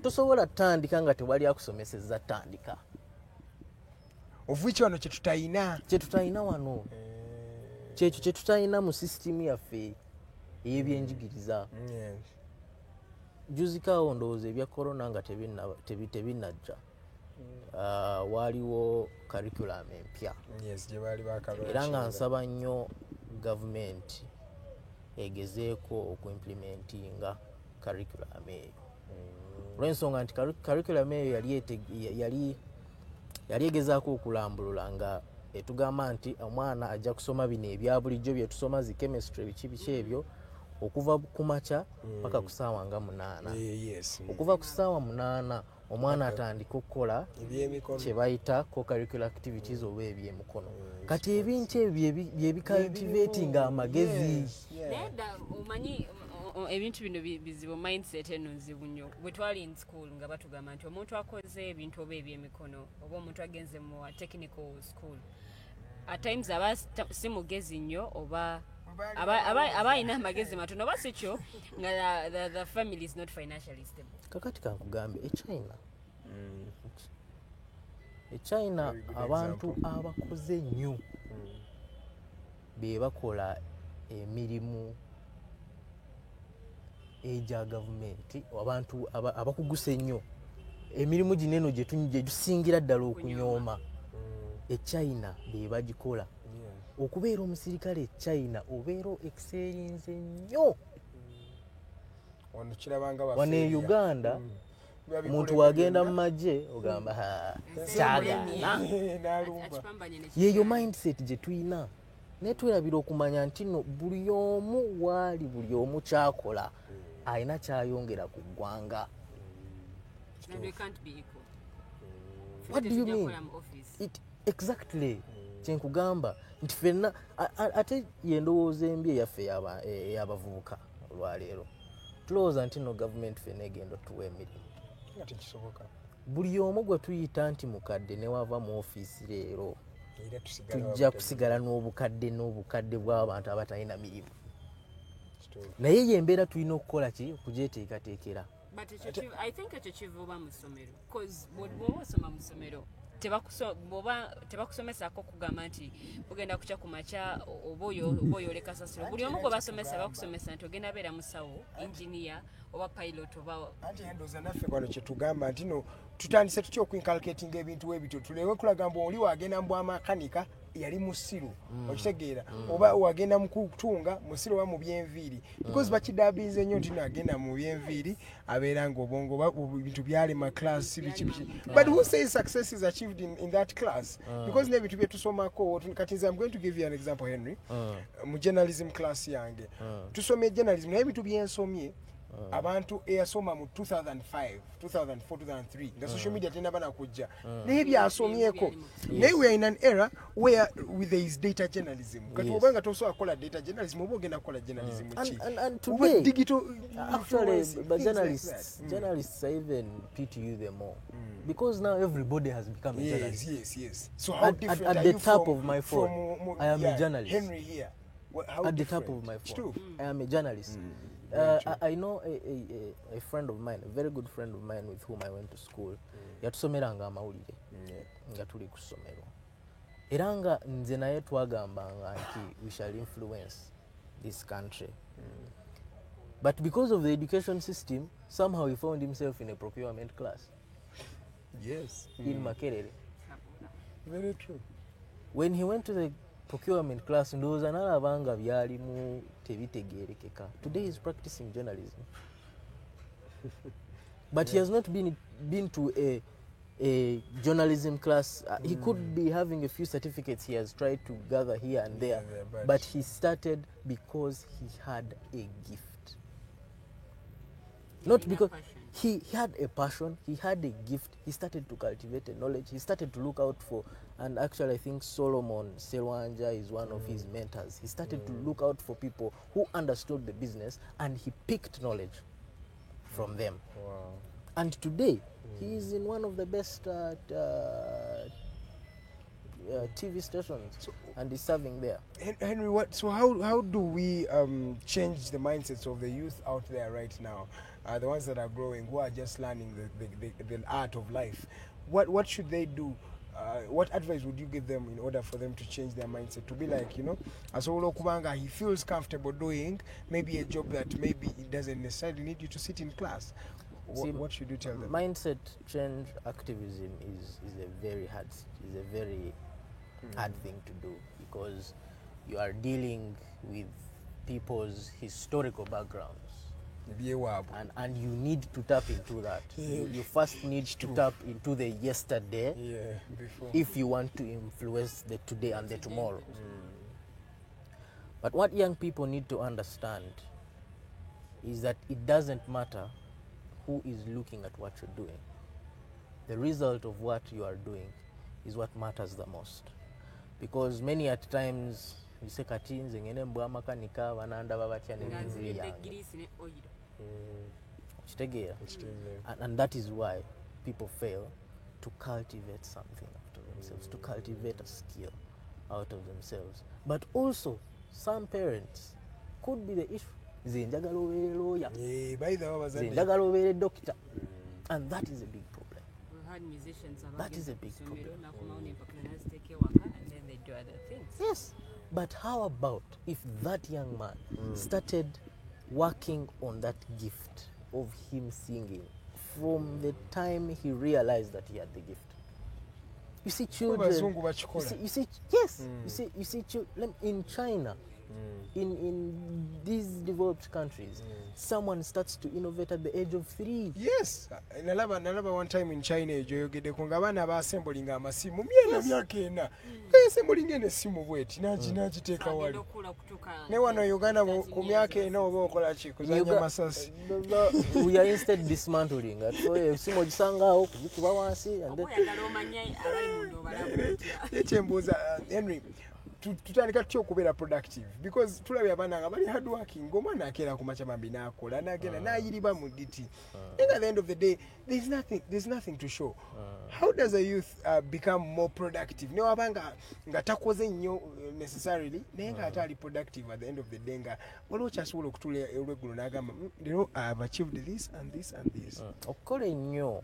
Tosobola tandika nga tewali akusomesezza tandika. Ovwiki wano kyetutayina wano. Kyekyo kyetutayina mu system yaffe ey'ebyenjigiriza. Juzikawo ndowooza ebya corona nga tebinnajja. Waliwo curriculum empya. Era nga nsaba nnyo gavumenti egezeeko okuimplementinga curriculum eyo. Olw'ensonga nti curriculum eyo yali egezaako okulambulula nga etugamba nti omwana ajja kusoma bino ebya bulijjo bye tusoma zi chemistry biki ebyo okuva ku makya paka ku ssaawa nga 8. Okuva ku ssaawa 8 omwana atandika okukola kye bayita co-curricular activities oba ebyemikono. Kati ebintu ebyo byebicultivatinga amagezi. Omanyi ebintu bino bizibu, mindset eno nzibu nnyo. Bwe twali in school nga batugamba nti omuntu akoze ebintu oba ebyemikono oba omuntu agenze mu technical school, at times aba si mugezi nnyo oba abayina amagezi matono oba si kyo nga the family is not financially stable. Kakati kankugambe China abantu abakoze nnyo be bakola emirimu eja gavumenti abantu abakuguse nnyo emirimu gineno gye tusingira ddala okunyooma China be bagikola okubeera omusirikale China obeera excerinze nnyo wano e Uganda muntu wagenda mu magye ogamba kyagana yeyo mindset gye tulina naye twerabira okumanya nti no buli omu waali buli omu kyakola alina kyayongera ku ggwanga. What do you mean? Exactly. Kyenkugamba nti ffenna ate yendowooza embi eyaffe ey'abavubuka olwaleero tulowooza nti no gavumenti ffenna egenda otuwa emirimu. Buli omu gwe tuyita nti mukadde ne wava mu ofiisi leero tujja kusigala n'obukadde bw'abantu abatalina mirimu. Naye yembeera tulina okukola ki okugyeteekateekera. I think ekyo kivuba mu ssomero because bw'oba osoma mu ssomero tebakusomesako kugamba nti ogenda kuca ku makya oba oyoleka sasiro. Buli omu gwe basomesa bakusomesa nti ogenda beera musawo engineer oba pilot oba anti endoza naffe kwano kye tugamba nti no tutandise tutya okuinculcating ebintu webityo tulewe kulagamba oli wagenda mu bwamakanika yali musiru okitegeera oba wagenda mu kutunga musiru oba mu byenviiri because bakidabinze nnyo nti nagenda mu byenviiri abeera ng'obwongo bintu byalema class biki but who says success is achieved in that class because n'ebintu bye tusomako kati nze I'm going to give you an example Henry mu journalism class yange tusomye journalism naye ebintu byensomye abantu eyasoma mu 2005 2004 2003 nga social media tena bana kujja naye byasomyeko naye we are in an era where with there is data journalism kati obanga tosobola kola data journalism oba ogenda kola journalism chi and today digital actually but journalists even pity you them more because now everybody has become a journalist. Yes so how different at are the you top from, of my phone I am a journalist. Henry here how at different? The top of my phone I am a journalist. I know a friend of mine, a very good friend of mine with whom I went to school. Yatusomeranga amawulire nga tuli ku ssomero. Era nga nze naye twagambanga nti we shall influence this country. But because of the education system, somehow he found himself in a procurement class. Yes. In Makerere. Very true. When he went to the procurement class ndowooza nalabanga byalimu tebitegeerekeka. Today he's practicing journalism. But he has not been to a journalism class. He could be having a few certificates he has tried to gather here and there, but he started because he had a gift. Not because he had a passion, he had a gift, he started to cultivate a knowledge, he started to look out for, and actually I think Solomon Selwanja is one of his mentors. He started to look out for people who understood the business and he picked knowledge from them. Wow. And today, he is in one of the best TV stations and is serving there. Henry, how do we change the mindsets of the youth out there right now? The ones that are growing, who are just learning the art of life. What should they do? What advice would you give them in order for them to change their mindset to be like, Asolo Kubanga, he feels comfortable doing maybe a job that maybe it doesn't necessarily need you to sit in class. What should you tell them? Mindset change activism is a very hard thing to do because you are dealing with people's historical backgrounds. And you need to tap into that. You first need to tap into the yesterday if you want to influence the today and the tomorrow. But what young people need to understand is that it doesn't matter who is looking at what you're doing. The result of what you are doing is what matters the most. Because many at times you say katins ngene mbwa makanika bananda babatya n'ebintu yange. And that is why people fail to cultivate something out of themselves, to cultivate a skill out of themselves. But also, some parents could be the issue. Zenjagala obeere lawyer, zenjagala obeere doctor, and that is a big problem. We've had musicians that is a big problem. And then they do other things. Yes, but how about if that young man started working on that gift of him singing from the time he realized that he had the gift. You see children, you see yes, you see in China, in these developed countries, someone starts to innovate at the age of 3. Yes, nalaba one time in China ejoyogede ko ngabana ba assembling amasimu myaka ena assembling ene simu bweti nakiteeka wali ne wano Uganda ku myaka ena oba okola ki kuzanya masasi. We are instead dismantling that. So simu gisangawo kuba wansi and ekyembuuza Henry tutandika tutya okubeera productive because tulabye abaana nga bali hard working ng'omwana akeera ku makya bambi n'akola n'agenda n'ayiriba mu diti and at the end of the day there's nothing to show. How does a youth become more productive ne wabanga nga takoze nnyo necessarily naye nga ate ali productive at the end of the day nga waliwo kyasobola okutula olweggulo n'agamba leero I have achieved this and this and this. Okukola ennyo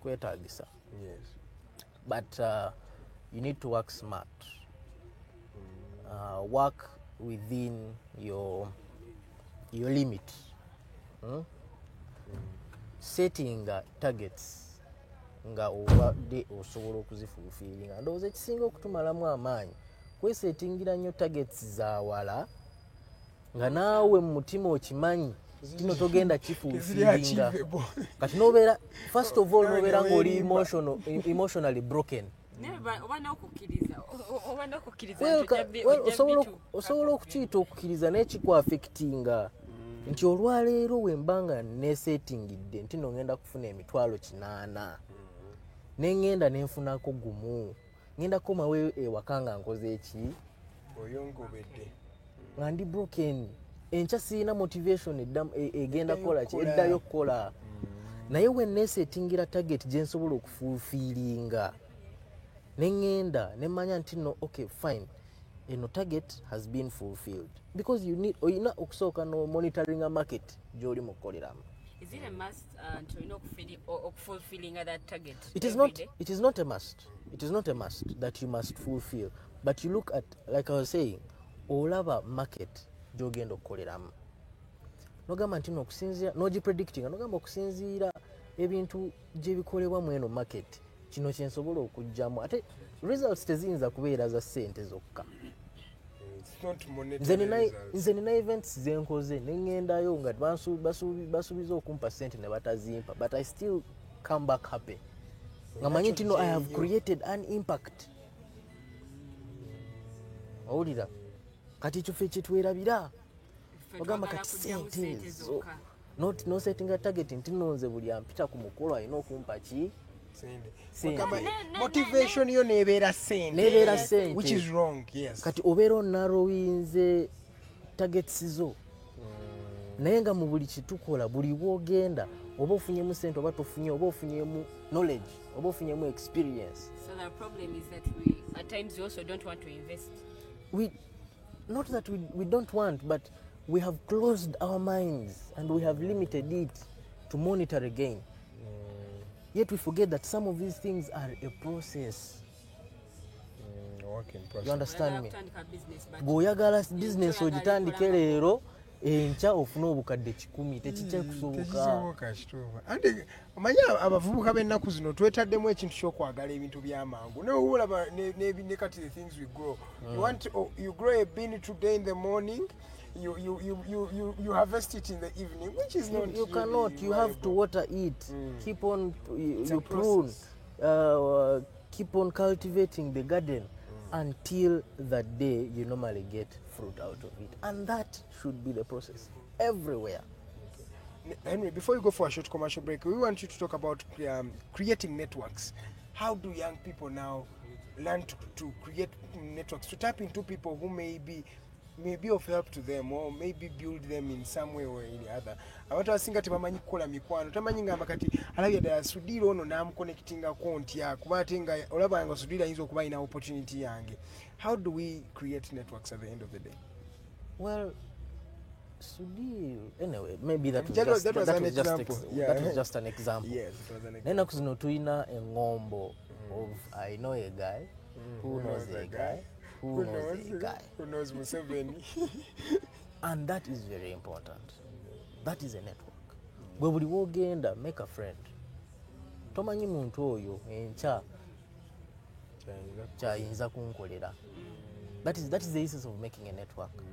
kwetaagisa, Yes, but you need to work smart. Work within your limit. Setting targets nga obadde osobola okuzifulfilinga. Ndowooza ekisinga okutumalamu amaanyi kwesetingira nnyo targets za wala nga naawe mu mutima okimanyi kino togenda kifuufiringa. Kati nobeera first of all nobeera ng'oli emotionally broken. Osobola okukiyita okukkiriza naye kikwaffectinga nti olwaleero wembanga nesetingidde nti nogenda kufuna emitwalo 8 nengenda nenfunako gumu ngenda komawo ewaka nga nkoze eki oyongobedde nga ndi broken enkya sirina motivation egenda kukola ki eddayo kukola naye wennesetingira target gye nsobola okufulfilinga nengenda nemanya nti no okay fine eno target has been fulfilled because oyina okusooka no monitoring a market gy'oli mukukoleramu. Is it a must to fulfilling that target? It is not a must. It is not a must that you must fulfill, but you look at, like I was saying, olaba market gy'ogenda okukoleramu nogamba nti okusinziira nogipredictinga nogamba okusinziira ebintu gye bikolebwa mu eno market kino kyensobola okujjamu ate results teziyinza kubeera za ssente zokka. Nze nina events zenkoze nengendayo nga basuubiza okumpa ssente ne batazimpa but I still come back happy nga manyi nti no I have created an impact. Owulira kati ekyo ffe kyetwerabira ogamba kati ssente ezo nosettinga target nti nonze buli ampita ku mukolo alina okumpa ki motivation yo nebeera sente which is wrong. Yes, kati obeera onarrowinze targets zo naye nga mu buli kitukola buli bwogenda oba ofunyemu sente oba tofunye oba ofunyemu knowledge oba ofunyemu experience. So the problem is that we at times we also don't want to invest. Not that we don't want, but we have closed our minds and we have limited it to monitor again. Yet we forget that some of these things are a process. You understand me? Bw'oyagala business ogitandike leero enkya ofuna obukadde 10 tekijja kusoboka. Andi omanyi abavubuka b'ennaku zino twetaddemu ekintu ky'okwagala ebintu by'amangu naye olaba ne kati the things we grow. You grow a bean today in the morning, you harvest it in the evening, which is not you cannot really, you have to water it. Keep on you prune, keep on cultivating the garden until that day you normally get fruit out of it, and that should be the process everywhere. Henry, before you go for a short commercial break, we want you to talk about creating networks. How do young people now learn to create networks, to tap into people who may be of help to them or maybe build them in some way or any other? Abantu abasinga tebamanyi kukola mikwano, tamanyi ngamba kati alabye ddala Sudira ono n'amuconnectinga konti ya kuba ate nga olaba nga Sudira ayinza okuba ina opportunity yange. How do we create networks at the end of the day? Well, Sudira, anyway, maybe that was just an example. Yes, it was an example. Nena kuzino tuyina engombo of I know a guy who knows a guy who knows a guy who knows Museveni. And that is very important. That is a network. Gwe buli wogenda, make a friend. Tomanyi muntu oyo encha kyayinza kunkolera. That is the essence of making a network.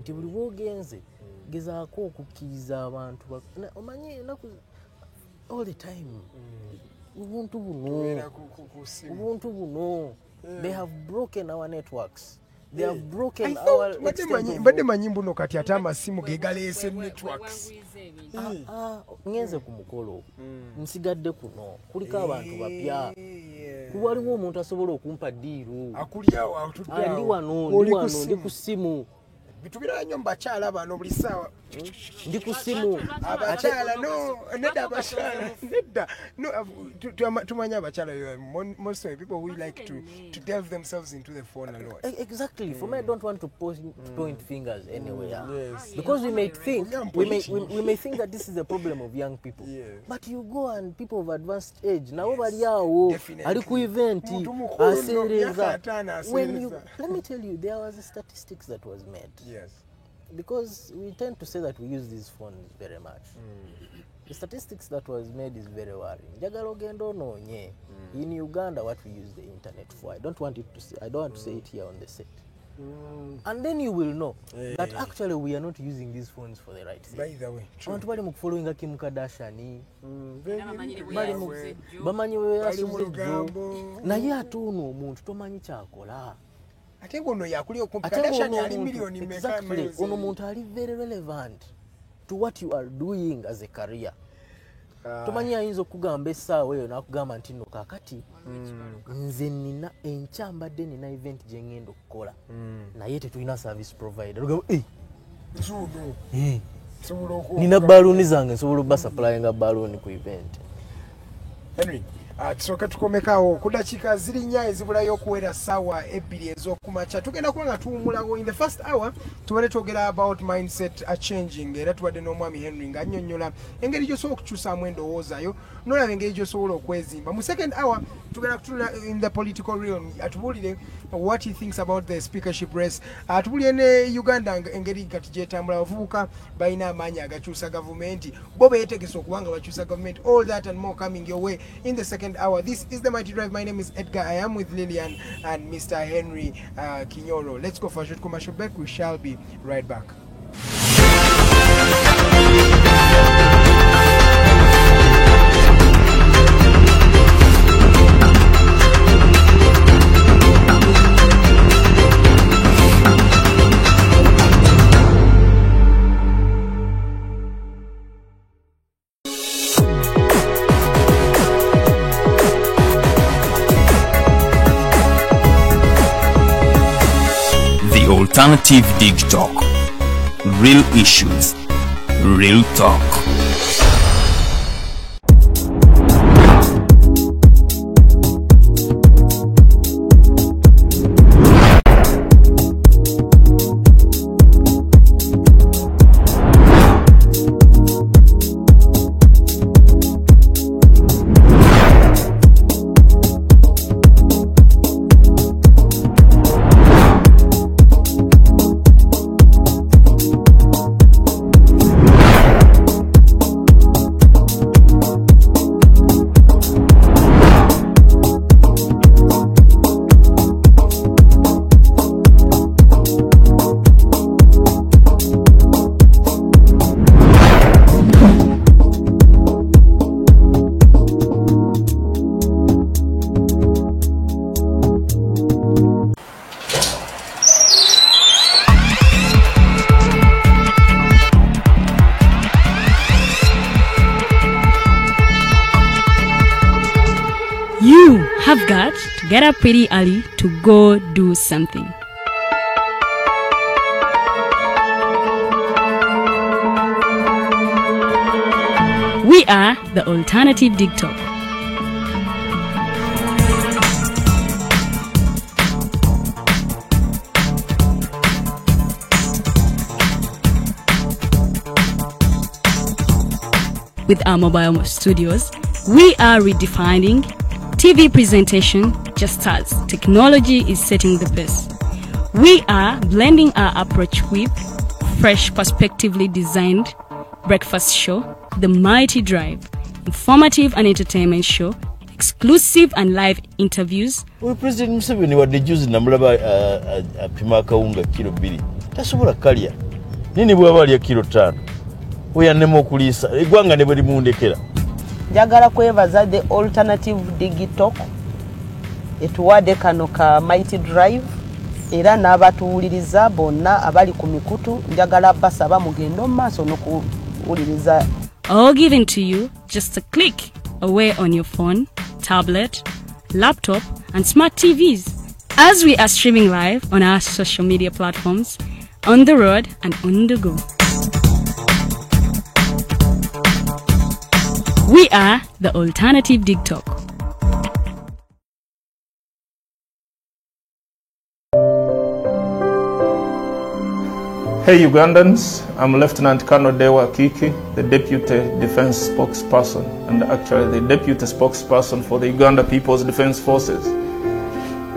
Nti buli wogenze gezaako okukkiriza abantu omanyi all the time. Ubuntu buno. They have broken our networks. They have broken our Mbadde manyimbo no kati ate amasimu gegaleese networks. Ngenze ku mukolo nsigadde kuno kuliko abantu bapya. Waliwo omuntu asobola okumpa diiru. Akulyawo atudde. Ndi wano ndi ku simu. Bitubira nnyo mbakyala bano buli ssaawa. Ndi ku simu. Abakyala nedda abakyala nedda. No, tumanya abakyala most of the people who like to delve themselves into the phone a lot. Exactly. For me, I don't want to point fingers anywhere. Yes. Because we may think that this is a problem of young people. Yes. But you go and people of advanced age now bali awo ali ku event asereza. Let me tell you, there was a statistics that was made. Yes. Because we tend to say that we use these phones very much. The statistics that was made is very worrying. Njagala ogenda onoonye. In Uganda, what we use the internet for. I don't want to say it here on the set. And then you will know that actually we are not using these phones for the right thing. By the way, true. Abantu bali mu following Kim Kardashian. Bamanyi we yasuze. Naye atuno omuntu tomanyi kyakola. Ate ngono yakuli Kardashian ali million meka. Exactly. Ono muntu ali very relevant to what you are doing as a career. Tumanyi ayinza okugamba essaawa eyo n'akugamba nti nno kaakati nze nina enkyambadde nina event gye ngenda okukola naye tetulina service provider. Nina ballooni zange nsobola obba supplyinga ballooni ku event. Henry, tusooke tukomekaawo ku dakiika ziri nnya ezibulayo okuwera ssaawa ebbiri ez'okumakya. Tugenda kuba nga tuwumulawo. In the first hour tubadde twogera about mindset changing, era tubadde n'omwami Henry ng'annyonnyola engeri gy'osobola okukyusaamu endowoozayo n'olaba engeri gy'osobola okwezimba. Mu second hour tugenda kutula in the political realm, atubuulire what he thinks about the speakership race. Atubuulire ne Uganda engeri kati gyetambula, abavubuka balina amaanyi agakyusa gavumenti, bo beetegese okuba nga bakyusa gavumenti. All that and more coming your way in the second hour. This is the Mighty Drive. My name is Edgar. I am with Lillian and Mr. Henry Kinyoro. Let's go for a short commercial break. We shall be right back. Alternative Dig Talk. Real issues, real talk. Have got to get up pretty early to go do something. We are the Alternative Dig Talk. With our mobile studios, we are redefining TV presentation just as technology is setting the pace. We are blending our approach with fresh, perspectively designed breakfast show, The Mighty Drive, informative and entertainment show, exclusive and live interviews. We President Museveni wa dejuzi namulaba apima kawunga kilo 2 tasobola kalya nini bwaba alya kilo 5 oyanema okulisa eggwanga ne bwe mundekera. Njagala kwebaza the alternative digital etuwadde kano ka Mighty Drive era n'abatuwuliriza bonna abali ku mikutu njagala basaba mugendo maaso n'okuwuliriza. All given to you just a click away on your phone, tablet, laptop, and smart TVs. As we are streaming live on our social media platforms, on the road and on the go. We are the Alternative DigTalk. Hey Ugandans, I'm Lieutenant Colonel Dewa Kiki, the Deputy Defense Spokesperson and actually the Deputy Spokesperson for the Uganda People's Defense Forces.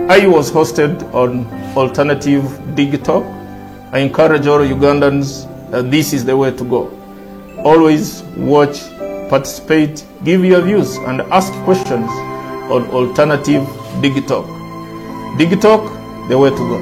I was hosted on Alternative DigTalk. I encourage all Ugandans that this is the way to go. Always watch, participate, give your views and ask questions on Alternative DigTalk. DigTalk, the way to go.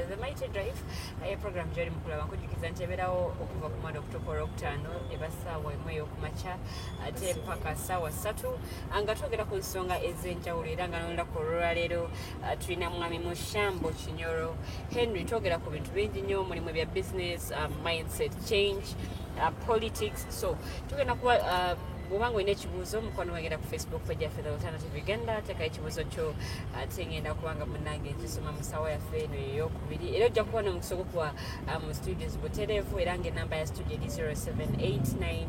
The Mighty Drive, a program Jerry Mukula kujikiza nteberawo okuva ku mwaka October 5 ebasawa emweyo kumacha ate paka sawa 3 anga twogera ku nsonga ez'enjawulo era nga nonda ku lero tulina mwami Mushambo Kinyoro Henry twogera ku bintu bingi nnyo mulimu bya business, mindset change, politics. So tugenda kuba Bubango ine chibuzo mkono wagenda ku Facebook page ya The Alternative Uganda teka chibuzo cho tengenda kuwanga munange tusoma musawa ya feno yokubiri era ojja kuba n'omusogo kwa mu studios Buterevu era nge namba ya studio 0789017145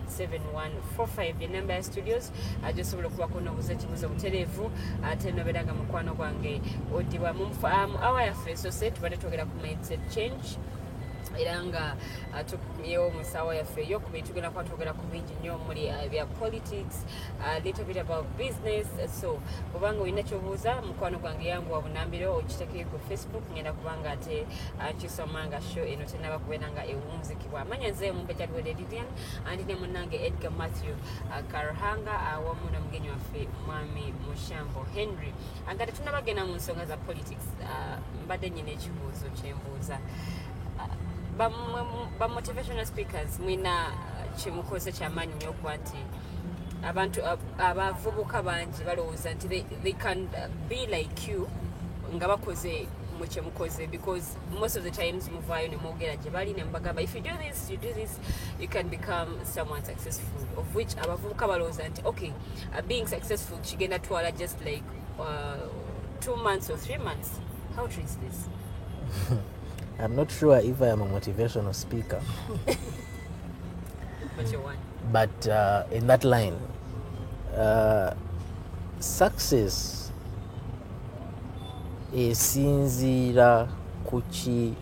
0789017145 namba ya studios ajosobola kuba kono buze chibuzo Buterevu ate noberanga mukwano gwange odiwa mu awa ya feso set bade togera ku mindset change iranga tukuyewo musawa ya feyo kubitugena kwa tugera ku bingi nnyo muri bya politics, a little bit about business. So kubanga wina chobuza mukwano gwange yangu wabunambiro okiteke ku Facebook ngenda kubanga ate kisomanga show eno tenaba kubenanga ewumuziki bwa manyanze mu beja lwe Lilian andi ne munange Edgar Matthew Karuhanga awamu na mgenyi wafe mwami Mushambo Henry angati tunabagena mu nsonga za politics mbade nyine kibuzo kyembuza ba motivational speakers mwina chimukoze chamanyi nyokwati abantu abavubuka banji balowooza nti they can be like you nga bakoze muchemukoze because most of the times muvayo ne mogera je bali ne mbagamba if you do this you can become someone successful of which abavubuka balowooza nti okay being successful chigenda twala just like 2 months or 3 months. How true is this? I'm not sure if I am a motivational speaker. What's your one? But in that line, success esinzira kuchi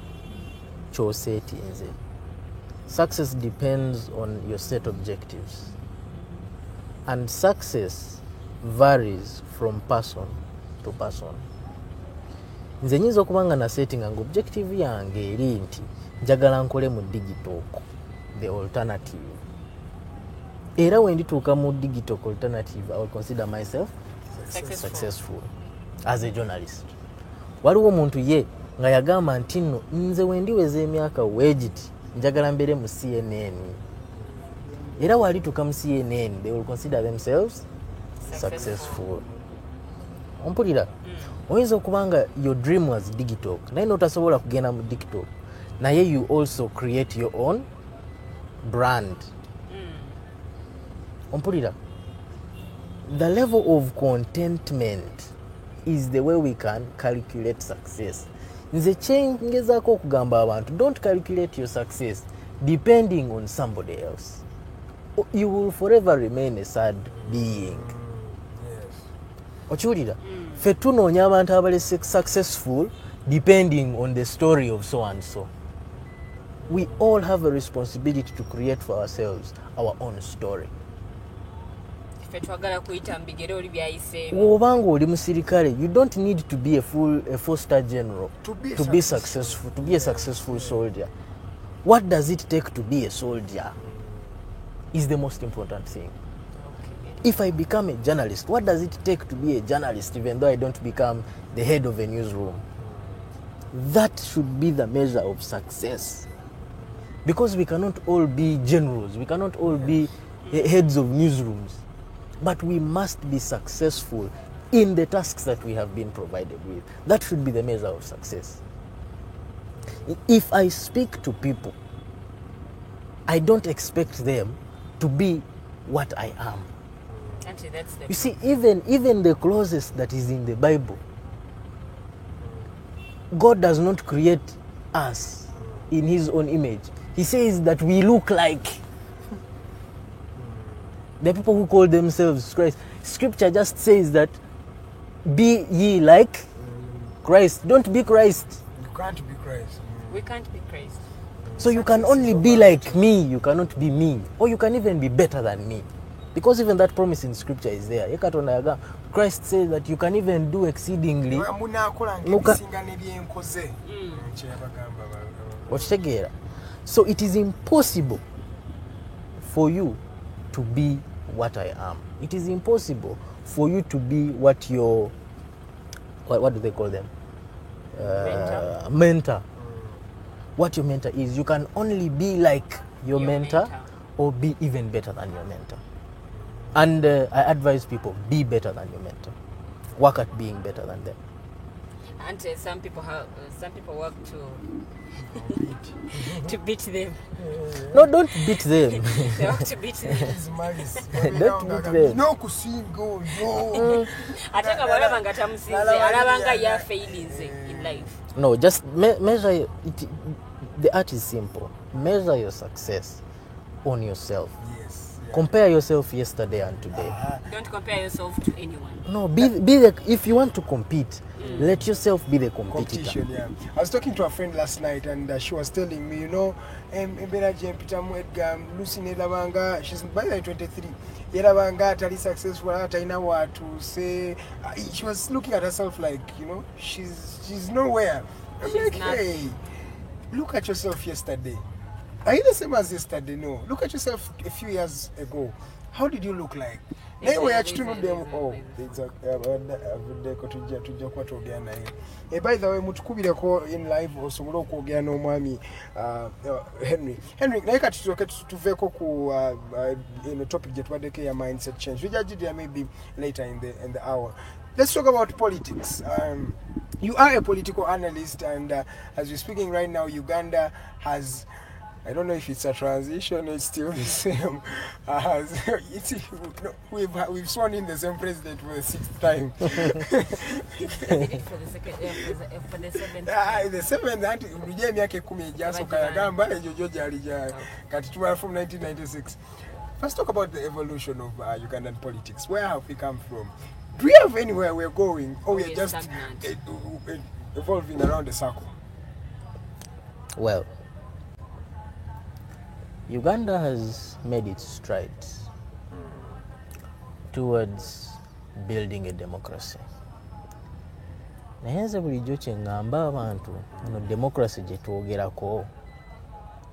chosetinze. Success depends on your set objectives. And success varies from person to person. Nze nyinza okubanga na setting nga objective yange eri nti njagala nkole mu digital the alternative. Era when ndituuka mu digital alternative, I will consider myself successful as a journalist. Waliwo omuntu ye nga yagamba nti nno nze wendiweza emyaka wegiti njagala mbere mu CNN. Era walituuka mu CNN, they will consider themselves successful. Ompulira? Oyinza okubanga your dream was digital naye notasobola kugenda mu digital naye you also create your own brand. Ompulira? the level of contentment is the way we can calculate success. Nze kyengezaako okugamba abantu, don't calculate your success depending on somebody else. You will forever remain a sad being. Okiwulira? Ffe tunoonya abantu abali successful depending on the story of so and so. We all have a responsibility to create for ourselves our own story. Obanga oli musirikale, you don't need to be a four-star general to be successful, to be a successful soldier. What does it take to be a soldier is the most important thing. If I become a journalist, what does it take to be a journalist even though I don't become the head of a newsroom? That should be the measure of success. Because we cannot all be generals, we cannot all be heads of newsrooms, but we must be successful in the tasks that we have been provided with. That should be the measure of success. If I speak to people, I don't expect them to be what I am. Actually, that's the You see, even the closest that is in the Bible, God does not create us in his own image. He says that we look like the people who call themselves Christ. Scripture just says that be ye like Christ. Don't be Christ. You can't be Christ. We can't be Christ. So you can only be like me, you cannot be me. Or you can even be better than me. Because even that promise in scripture is there. Christ says that you can even do exceedingly. So it is impossible for you to be what I am. It is impossible for you to be what your, what do they call them? Mentor. What your mentor is. You can only be like your mentor or be even better than your mentor. And I advise people, be better than your mentor. Work at being better than them. And some people work to beat them. No, don't beat them. They work to beat them. Don't beat them. No kusingo, no. I think about alabanga ya failings in life. No, just measure it. The art is simple. Measure your success on yourself. Compare yourself yesterday and today. Don't compare yourself to anyone. No, be the, if you want to compete, let yourself be the competitor. Yeah. I was talking to a friend last night and she was telling me, you know, Lucy Nelabanga, she's by the 23. Yelabanga tali successful ataina watu say she was looking at herself like, you know, she's nowhere. I'm like, hey, look at yourself yesterday. Are you the same as yesterday? No. Look at yourself a few years ago. How did you look like? Anyway, actually, them. Oh, exactly. By the way, mutukubireko in live osobola okwogera n'omwami Henry. Henry, naye kati tuveko ku topic gye twaddeko ya mindset change. We judge there maybe later in the hour. Let's talk about politics. You are a political analyst, and as we're speaking right now, Uganda has, I don't know if it's a transition, it's still the same. We've sworn in the same president for the 6th time. For the 7th time. The 7th, that Rujia Miake Kumi Jaso Kayagamba and Jojo Jarija Katitua from 1996. Let's talk about the evolution of Ugandan politics. Where have we come from? Do we have anywhere we're going, or we're just evolving around the circle? Well, Uganda has made its strides towards building a democracy. Nayenze bulijjo kyengamba abantu no democracy gye twogerako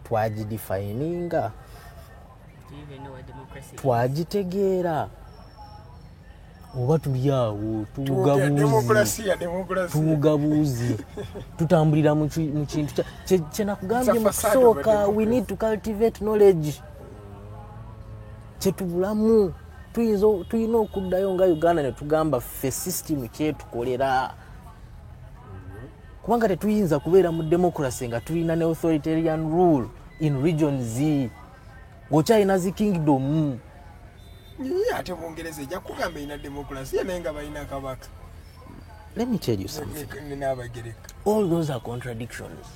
twagidefininga, twagitegeera oba tuli awo tubugabuuzi tutambulira mu kintu kyenakugambye mu kusooka. We need to cultivate knowledge. Kyetubulamu tulina okuddayo nga Uganda ne tugamba ffe system kyetukolera, kubanga tetuyinza kubeera mu democracy nga tulina ne authoritarian rule in region Z, ng'okyalina zi kingdom. ate Bungereza ejja kugamba ina democracy naye nga balina kabaka. Let me tell you something. All those are contradictions.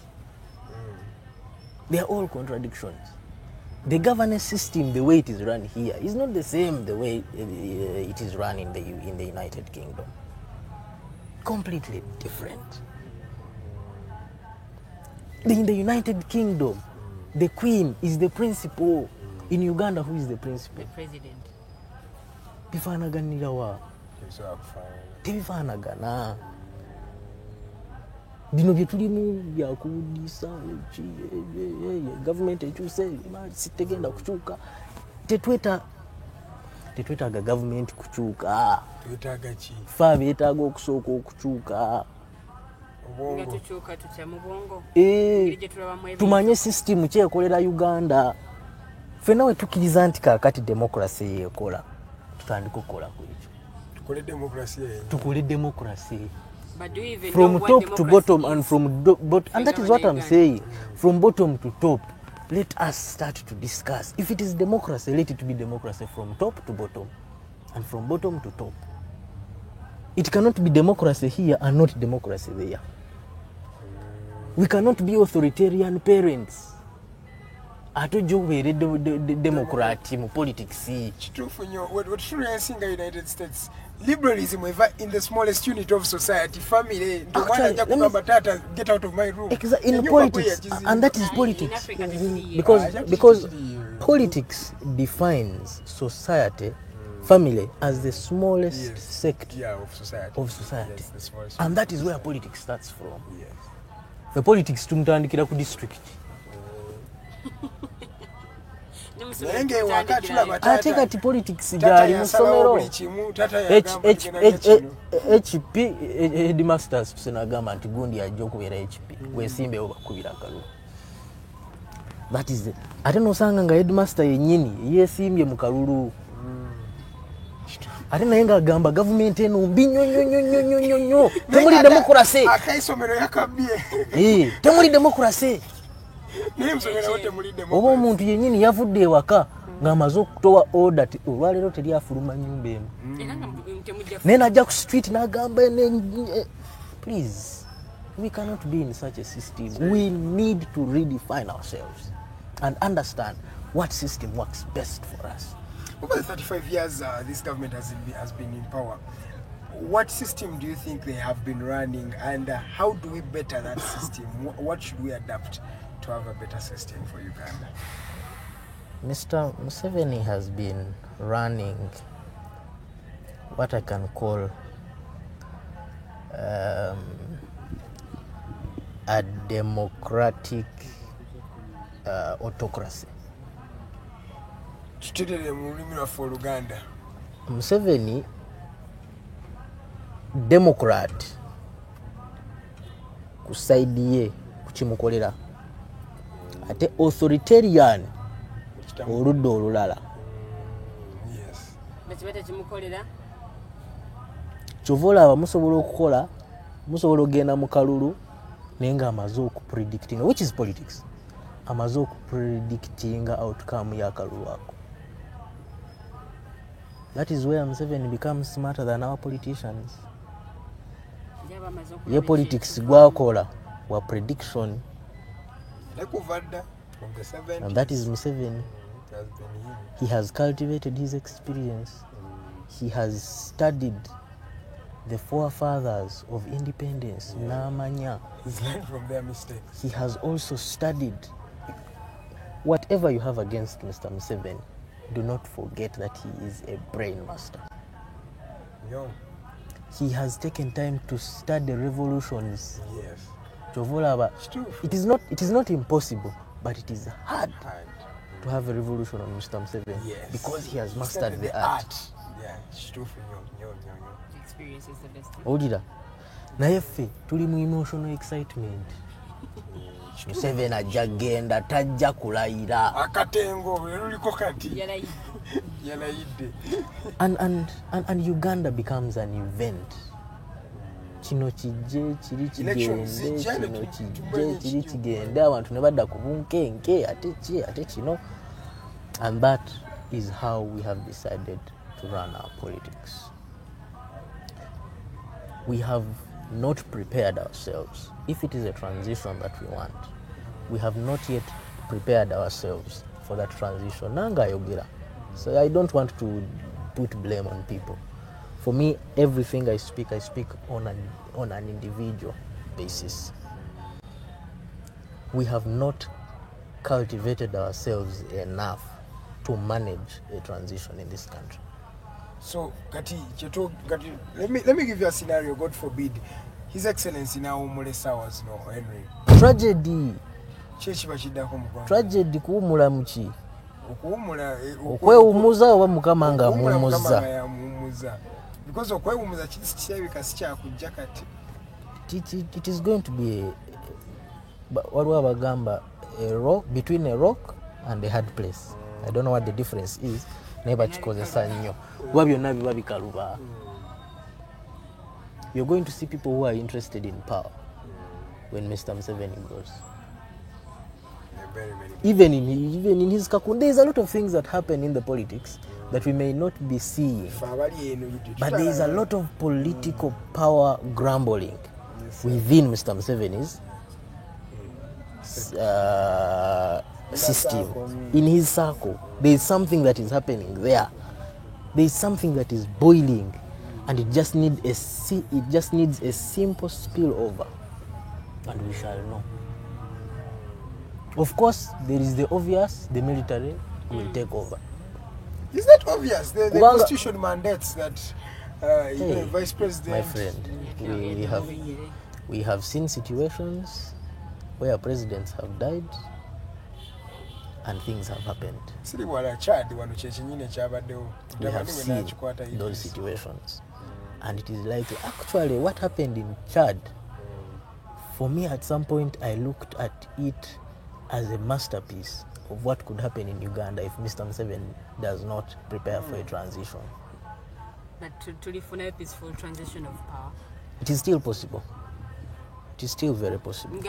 They are all contradictions. The governance system, the way it is run here, is not the same the way it is run in the United Kingdom. Completely different. In the United Kingdom, the Queen is the principal. In Uganda, who is the principal? The president. Bifanaganira wa. Tebifanagana. Bino byetulimu byakubudisa government ekyuse sitegenda kukyuka. Tetwetaaga government kukyuka. Twetaaga ki? Fa beetaaga okusooka okukyuka. Nga tukyuka tutya mu bwongo. Tumanye system kyekolera Uganda. Fena we tukiriza nti kakati democracy yekola. Tutandika okukola ku ekyo. Tukole democracy. But do you even from know top what to bottom is? and from bottom, and that is what I'm saying. From bottom to top, let us start to discuss. If it is democracy, let it be democracy from top to bottom, and from bottom to top. It cannot be democracy here and not democracy there. We cannot be authoritarian parents. Atojo were democrat in politics. Kituufu nnyo. What should I see in the United States? Liberalism in the smallest unit of society, family. Get out of my room. Exactly, in politics, and that is politics. Because politics defines society, family, as the smallest sector of society. And that is where politics starts from. The politics tumutandikira ku district. Ate kati politics gyali mu ssomero HP headmasters tusenagamba nti gundi ajja okubeera HP weesimbewo bakubira akalulu. That is it. Ate nosanga nga headmaster yennyini yeesimbye mu kalulu. Ate naye ng'agamba gavumenti eno mbi nnyo temuli democracy. Akaisomero yakabye. Temuli democracy. Oba omuntu yennyini yavudde ewaka ng'amaze okutowa order ti olwaleero teryafuluma nnyumba emu. Naye n'ajja ku street n'agamba please, we cannot be in such a system. We need to redefine ourselves and understand what system works best for us. Over the 35 years this government has been in power, what system do you think they have been running, and how do we better that system? What should we adapt to have a better system for Uganda? Mr. Museveni has been running what I can call a democratic autocracy. Museveni, Democrat, kusaidie kuchimukolera. Ate authoritarian oludda olulala. Kyovola aba musobola okukola, musobola okugenda mu kalulu naye nga amaze okupredictinga, which is politics. Amaze okupredictinga outcome ya kalulu ako. That is where Museveni becomes smarter than our politicians. Ye politics gwakola wa prediction. And that is Museveni. He has cultivated his experience. He has studied the forefathers of independence, Namanya. He's learned from their mistakes. He has also studied. Whatever you have against Mr. Museveni, do not forget that he is a brain master. He has taken time to study revolutions. Yes. It is not impossible, but it is hard to have a revolution on Mr. Museveni, yes, because he has mastered the art. Yeah, it's true for you. Experience is the best. Odira, naye ffe tuli mu emotional excitement. Museveni ajja genda tajja kulayira. Akatengo luliko kati. Yalayidde. And Uganda becomes an event. Kino kijje kiri kigende abantu ne badda ku bunkenke ate kino, and that is how we have decided to run our politics. We have not prepared ourselves. If it is a transition that we want, we have not yet prepared ourselves for that transition. Nanga yogera. So I don't want to put blame on people. For me, everything I speak on an individual basis. We have not cultivated ourselves enough to manage a transition in this country. So, Gati, let me give you a scenario. God forbid, His Excellency now Mulesa was no Henry. Tragedy. Tragedy kuumula muki. Okwewumuza oba mukama nga mumuza. Because okwewumuza kirabika sikyakujja kati. It is going to be waliwo abagamba a rock, between a rock and a hard place. I don't know what the difference is. Naye bakikozesa nnyo. Kuba byonna biba bikaluba. You're going to see people who are interested in power when Mr. Museveni goes. Even in his Kakunda, there's a lot of things that happen in the politics that we may not be seeing. But there is a lot of political power grumbling within Mr. Museveni's system. In his circle, there is something that is happening there. There is something that is boiling, and it just needs a simple spillover, and we shall know. Of course, there is the obvious: the military will take over. Is that obvious? The constitution mandates that the vice president. My friend, we have seen situations where presidents have died and things have happened. We have seen those situations, and it is likely. Actually, what happened in Chad, for me at some point I looked at it as a masterpiece of what could happen in Uganda if Mr. Museveni does not prepare for a transition. But to live for a peaceful transition of power? It is still possible. It is still very possible. It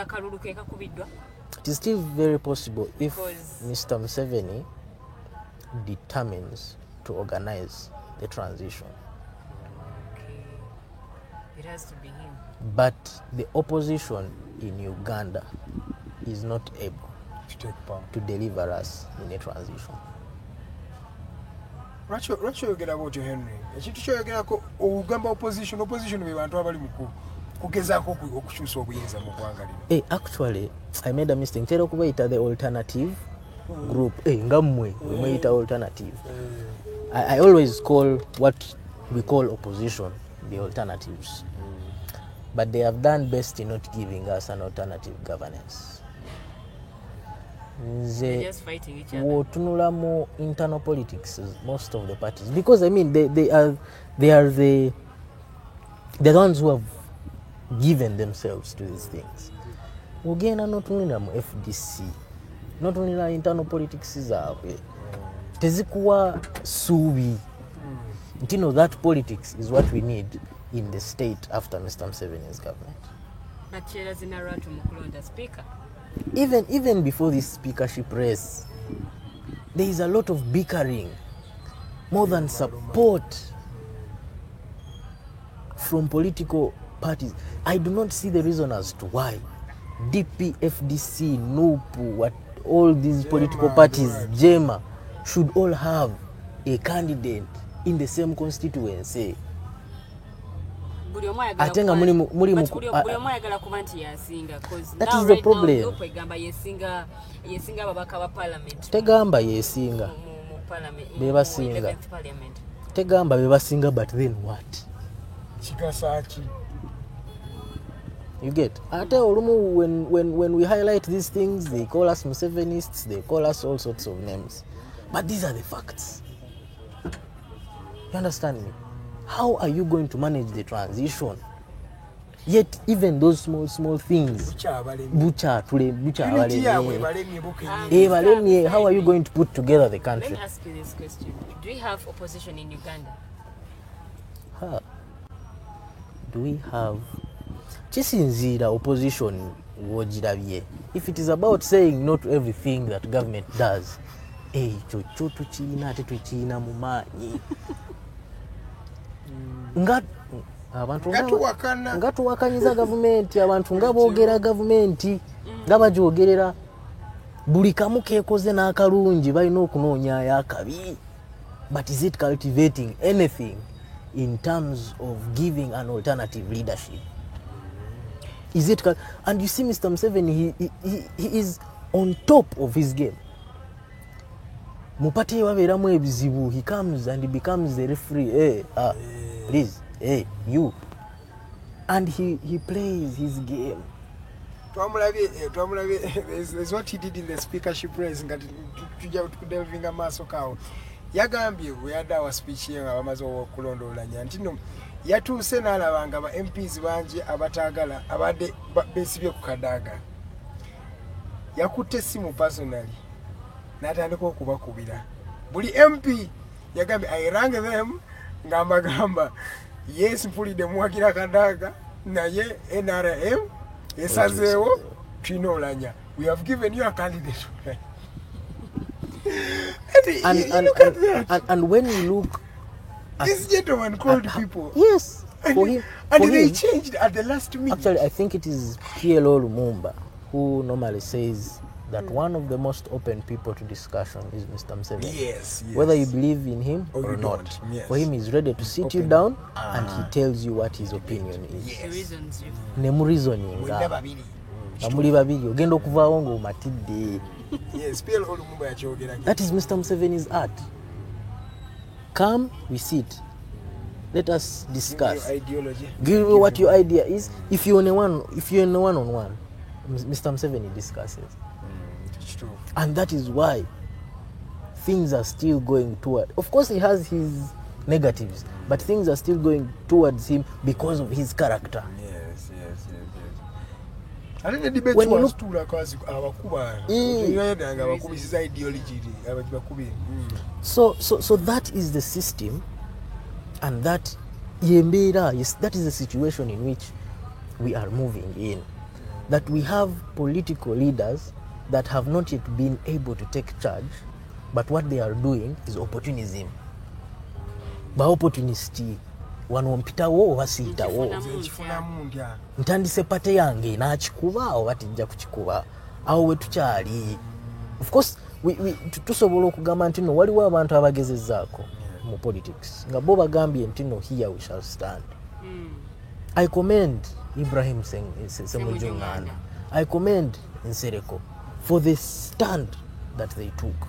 is still very possible if Mr. Museveni determines to organize the transition. Okay. It has to be him. But the opposition in Uganda is not able to deliver us in a transition. Lwaki oyogera bwotyo Henry? Ekintu kyoyogerako ogamba opposition be bantu abali mu kugezaako okukyusa obuyinza mu ggwanga lino. Actually, I made a mistake. Ntera okubayita the alternative group. Ngammwe mweyita alternative. I always call what we call opposition the alternatives. But they have done best in not giving us an alternative governance. They're just fighting each other. Wotunula more internal politics, most of the parties, because I mean they are the ones who have given themselves to these things. Ugenda not only mu FDC, not only na internal politics zaabwe, tezikuwa subi. You know that politics is what we need in the state after Mr. Museveni's government. But chera zinaratu mukulonda speaker. Even before this speakership race, there is a lot of bickering, more than support from political parties. I do not see the reason as to why DP, FDC, NUPU, what all these political parties, JEMA, should all have a candidate in the same constituency. That is the problem. Tegamba yesinga. Bebasinga. Tegamba bebasinga, but then what? You get? When we highlight these things, they call us Musevenists, they call us all sorts of names. But these are the facts. You understand me? How are you going to manage the transition? Yet even those small things, how are you going to put together the country? Let me ask you this question. Do we have opposition in Uganda? Do we have chisinzira opposition wogirabye? If it is about saying no to everything that government does, ekyo kyo tukiina ate tukiina mu maanyi abantu nga tuwakanyiza gavumenti abantu nga boogera gavumenti nga bagyogerera buli kamu keekoze n'akalungi balina okunoonyayo akabi. But is it cultivating anything in terms of giving an alternative leadership? Is it? And you see Mr. Museveni, he is on top of his game. Mupati waberamu ebizibu, he comes and he becomes the referee. Hey, please, hey, you. And he plays his game. There's what he did in the speakership race. Delving a maso yagambye we had our speech here abamaze okulondolanya ntino yatuuse n'alabanga aba MPs bangi abatagala abadde besibye ku kadaga yakutte essimu personally n'atandika okubakubira buli MP yagambye I rang them ng'amagamba yes mpulidde muwagira kadaga naye NRM esazeewo twinoolanya we have given you a candidate. And when you look at this gentleman called people. Yes. And they changed at the last minute. Actually, I think it is PLO Lumumba who normally says that one of the most open people to discussion is Mr. Museveni. Yes. Whether you believe in him or not. Yes. For him, he's ready to sit you down and he tells you what his opinion is. Yes. Nemureasoninga. Amuli babiri ogenda okuvaawo ng'omatidde. Yes, PLO Lumumba yakyogera. That is Mr. Museveni's art. Come, we sit. Let us discuss. Give me what your idea is. If you're in a one-on-one, Mr. Museveni discusses. It's true. And that is why things are still going toward. Of course, he has his negatives, but things are still going towards him because of his character. I think the debate was too So that is the system, and that that is the situation in which we are moving in. That we have political leaders that have not yet been able to take charge, but what they are doing is opportunism. Ba opportunistic. Wano mpitawo oba siyitawo ntandise pate yange n'akikuba oba tijja kukikuba awo we tukyali. Of course tusobola okugamba nti no waliwo abantu abagezezzaako mu politics nga bo bagambye nti no here we shall stand. I commend Ibrahim Ssemujjingana, I commend Nsereko for the stand that they took,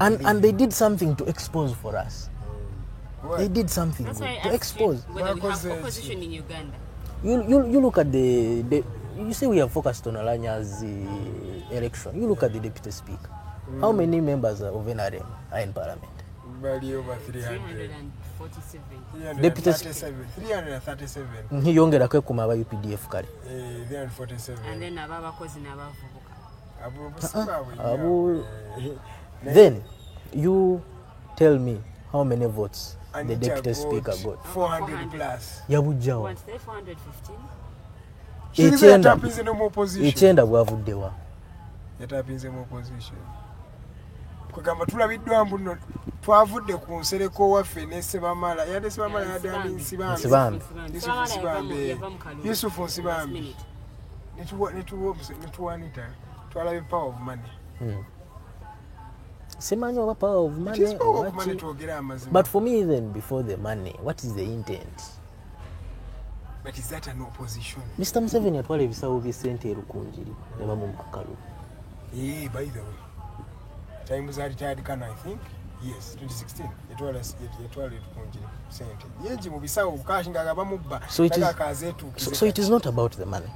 and they did something to expose for us. They did something good to expose. Whether we have opposition in Uganda. You look at the you say we have focused on Alanya's election. You look at the deputy speaker. How many members of NRM are in parliament? Over 300. 347. Deputy 337. Yongera kwe kuma aba UPDF kale. 347. And then abakozi n'abavubuka. Then you tell me how many votes and the deputy speaker got. 400 plus. Yabujjawo. 415. Ekyenda bwavuddewa. Yatapinze mu opposition. Kugamba tulabiddwa mbuno twavudde ku Nsereko waffe ne Sebamala. Yade Sebamala yadani Nsibambe. Yusufu Nsibambe. Netuwanita. Twalabe power of money. Simanyi oba power of money. It is power of money twogera amazima. But for me then before the money, what is the intent? But is that an opposition? Mr. Museveni atwala ebisawo by'essente erukunjiri ne bamu mukakalu. Yeah, by the way. Times are retired can I think? Yes, 2016. Yatwala erukunjiri sente. Yenji mu bisawo cash nga bamubba. So it is not about the money.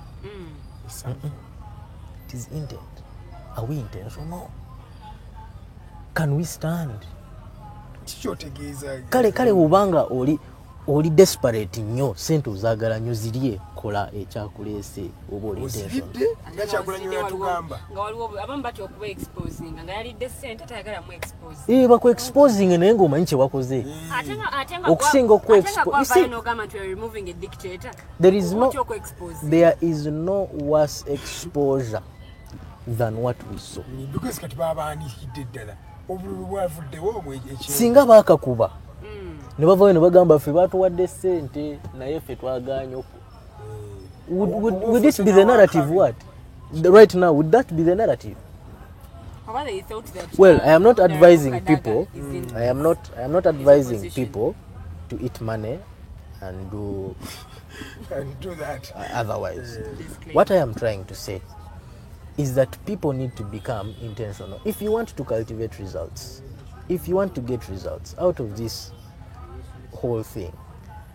It is intent. Are we intentional? Can we stand? Kale ubanga oli desperate nnyo sente ozaagala nnyo zirye kola ekyakuleese oba oli intention. Nga kyakulanyo yatugamba. Nga waliwo abamu batya okuba exposing nga yalidde sente tayagala mu expose. Baku exposing naye ng'omanyi kye wakoze. Okusinga okuexpose. There is no worse exposure than what we saw. Because kati babaandikidde ddala obululu bwavuddewo singa baakakuba ne bavayo ne bagamba ffe baatuwadde ssente naye ffe twagaanye would this be the narrative? What right now, would that be the narrative? They thought that, well, I am not advising people. I am not advising people to eat money and do that otherwise. What I am trying to say is that people need to become intentional. If you want to cultivate results, if you want to get results out of this whole thing,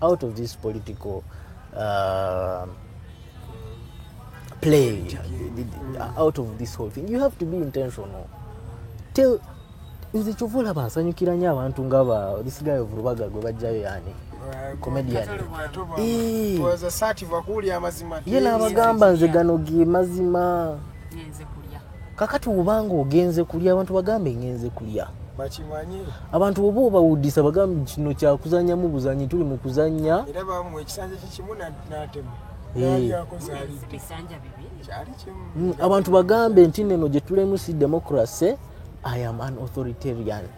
out of this political play, out of this whole thing, you have to be intentional. Tell nze kyovula bansanyukira nnyo abantu nga this guy of Rubaga gwe bajjayo yani comedian was assertive akulya amazima yena abagamba nze gano ge mazima ngenze kulya kakati ubanga ogenze kulya abantu bagambe ngenze kulya bakimanyi abantu obo bawudisa bagambe kino kya kuzanya mu buzanyi tuli mu kuzanya era bamwe ekisanja kikimu n'atemu abantu bagambe nti neno gye tulemu si democracy. I am an authoritarian.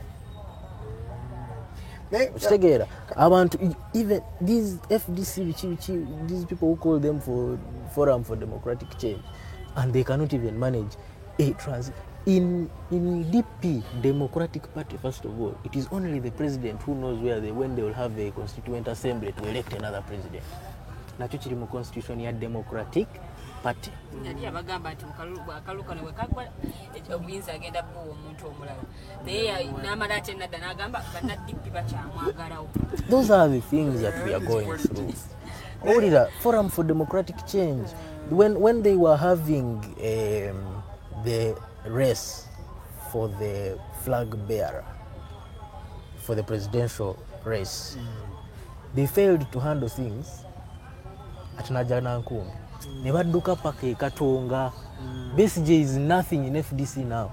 Kitegeera abantu even these FDC these people who call them for Forum for Democratic Change, and they cannot even manage a in DP, Democratic Party, first of all, it is only the president who knows when they will have a constituent assembly to elect another president. Nakyo kiri mu constitution ya Democratic Party. Yali abagamba nti akaluka ne wekagwa obuyinza agenda bwo omuntu omulala. Naye n'amala ate nadda n'agamba bannaddipi bakyamwagalawo. Those are the things that we are going through. Owulira Forum for Democratic Change, when they were having the race for the flag bearer for the presidential race, they failed to handle things at Najana Nkumi. Never duka pake katonga. BSJ is nothing in FDC now.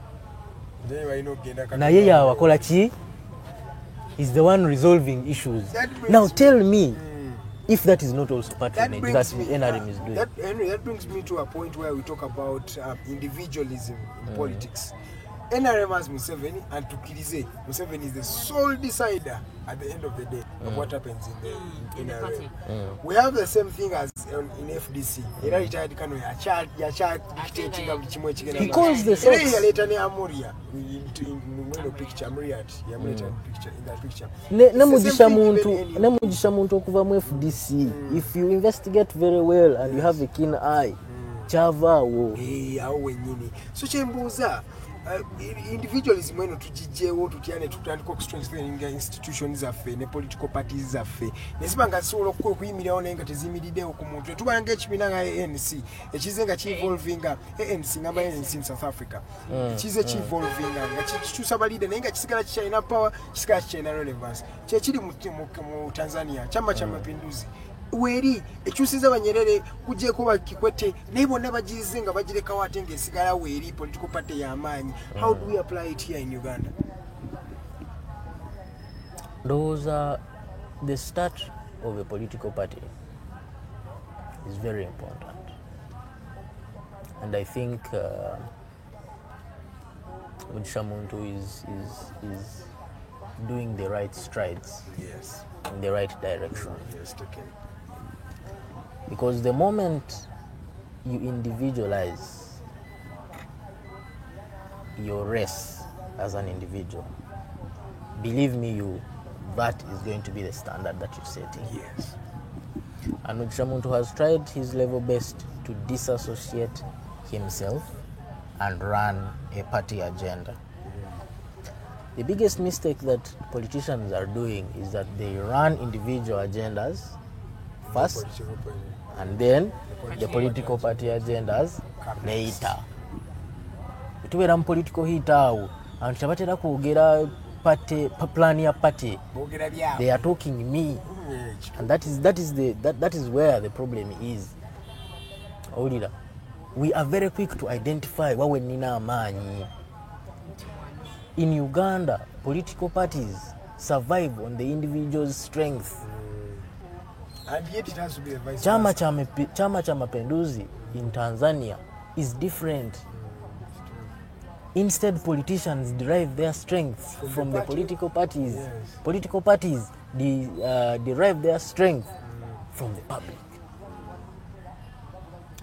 Na yeye wakola chi is the one resolving issues. Now tell me if that is not also patronage that NRM is doing. That brings me to a point where we talk about individualism in politics. NRM has Museveni, and Tukirize, Museveni is the sole decider at the end of the day of what happens in the NRM. We have the same thing as in FDC. He calls the shots. Nemugisha muntu okuva mu FDC. If you investigate very well and you have a keen eye, chava wo. So chembuza individualism eno tujijewo tutyane tutandika okustrengthening institutions zaffe ne political parties zaffe nesibanga sobola okuyimirawo naye nga teziyimiriddewo ku muntu tubanga ekibiina nga ANC ekize nga ki-evolvinga ANC ngamba ANC in South Africa ekize ki-evolvinga nga kikyusa balida naye nga kisigala kikyalina power kisigala kikyalina relevance kyekiri mu Tanzania Chama cha Mapinduzi weri ekyusiza Banyerere kujjeko Kikwete naye bonna bagize nga bagirekawo ate ng'esigala weri political party y'amaanyi. How do we apply it here in Uganda? Those are the start of a political party is very important, and I think Shamuntu is doing the right strides, yes, in the right direction. Yes, okay. Because the moment you individualize your race as an individual, believe me, that is going to be the standard that you're setting. Yes. And Shamuntu has tried his level best to disassociate himself and run a party agenda. The biggest mistake that politicians are doing is that they run individual agendas first, and then the political party agendas later. Tubeera mu political heat awo abantu tebatera kwogera plan ya party. They are talking me, and that is where the problem is. Olira, we are very quick to identify wawe nina amaanyi. In Uganda, political parties survive on the individual's strength. And yet it has to be a vice Chama cha Mapinduzi in Tanzania is different. Instead, politicians derive their strength from the political parties. Yes. Political parties derive their strength from the public.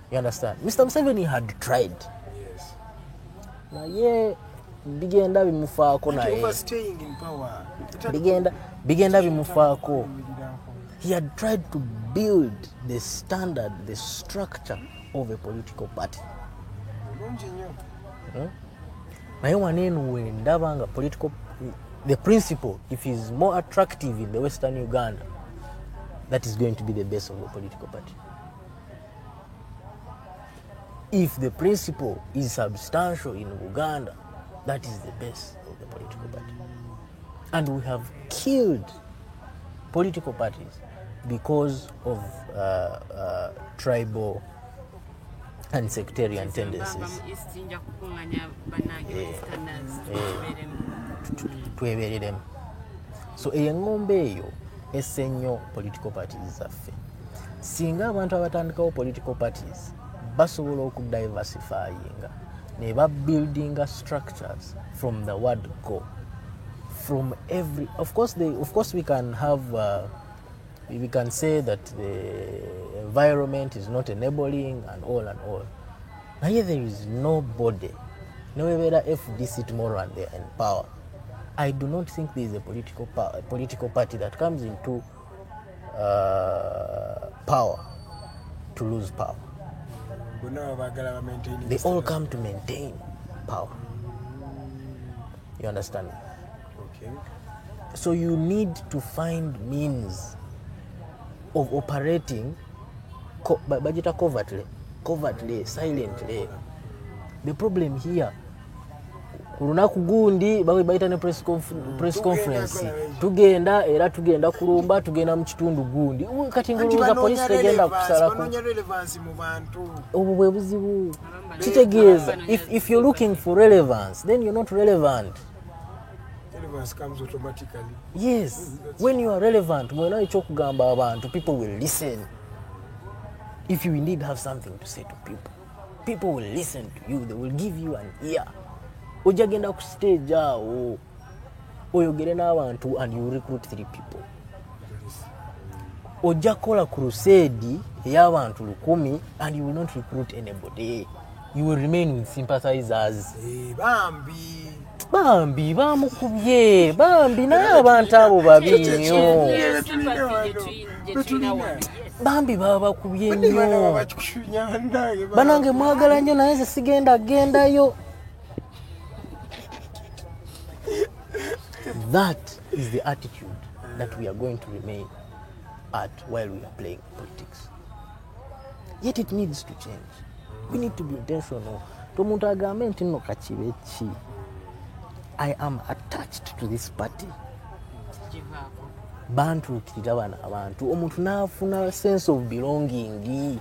You understand? Mr. Museveni had tried. Yes. Na ye bigenda bimufaako naye. Overstaying in power. Bigenda bimufaako. He had tried to build the standard, the structure of a political party. Naye waneno wendaba nga political, the principle, if is more attractive in the Western Uganda, that is going to be the base of the political party. If the principle is substantial in Uganda, that is the base of the political party. And we have killed political parties because of tribal and sectarian tendencies. Twebereremu. So engombe eyo esenyo political parties zaffe. Singa abantu abatandikawo political parties basobola okudiversifyinga ne babuildinga structures from the word go. From every, of course we can have we can say that the environment is not enabling and all. Now here there is nobody, nowhere FDC tomorrow and they're in power. I do not think there is a political party that comes into power to lose power. They all come to maintain power. You understand? Okay. So you need to find means of operating covertly, silently. The problem here, kurunaku gundi baita ne press conference tugenda era tugenda kulumba tugenda mu kitundu gundi kati nguluza police tegenda kusalako obwe buzibu kitegeeza if you're looking for relevance then you're not relevant. Relevance comes automatically. Yes, when you are relevant, mwena ekokugamba abantu, people will listen. If you indeed have something to say to people will listen to you, they will give you an ear. Ojagenda ku stage awo oyogere n'abantu and you recruit 3 people. Ojakola crusade ey'abantu 100 and you will not recruit anybody. You will remain with sympathizers. Bambi bamukubye Bambi naye abantu abo babi nnyo. Bambi babakubye nnyo. Banange mwagala nnyo naye sigendayo. That is the attitude that we are going to remain at while we are playing politics. Yet it needs to change. We need to be intentional. Tomuntu agambe nti nno kakibe ki. I am attached to this party. Bantu kirira bana abantu omuntu nafuna sense of belonging.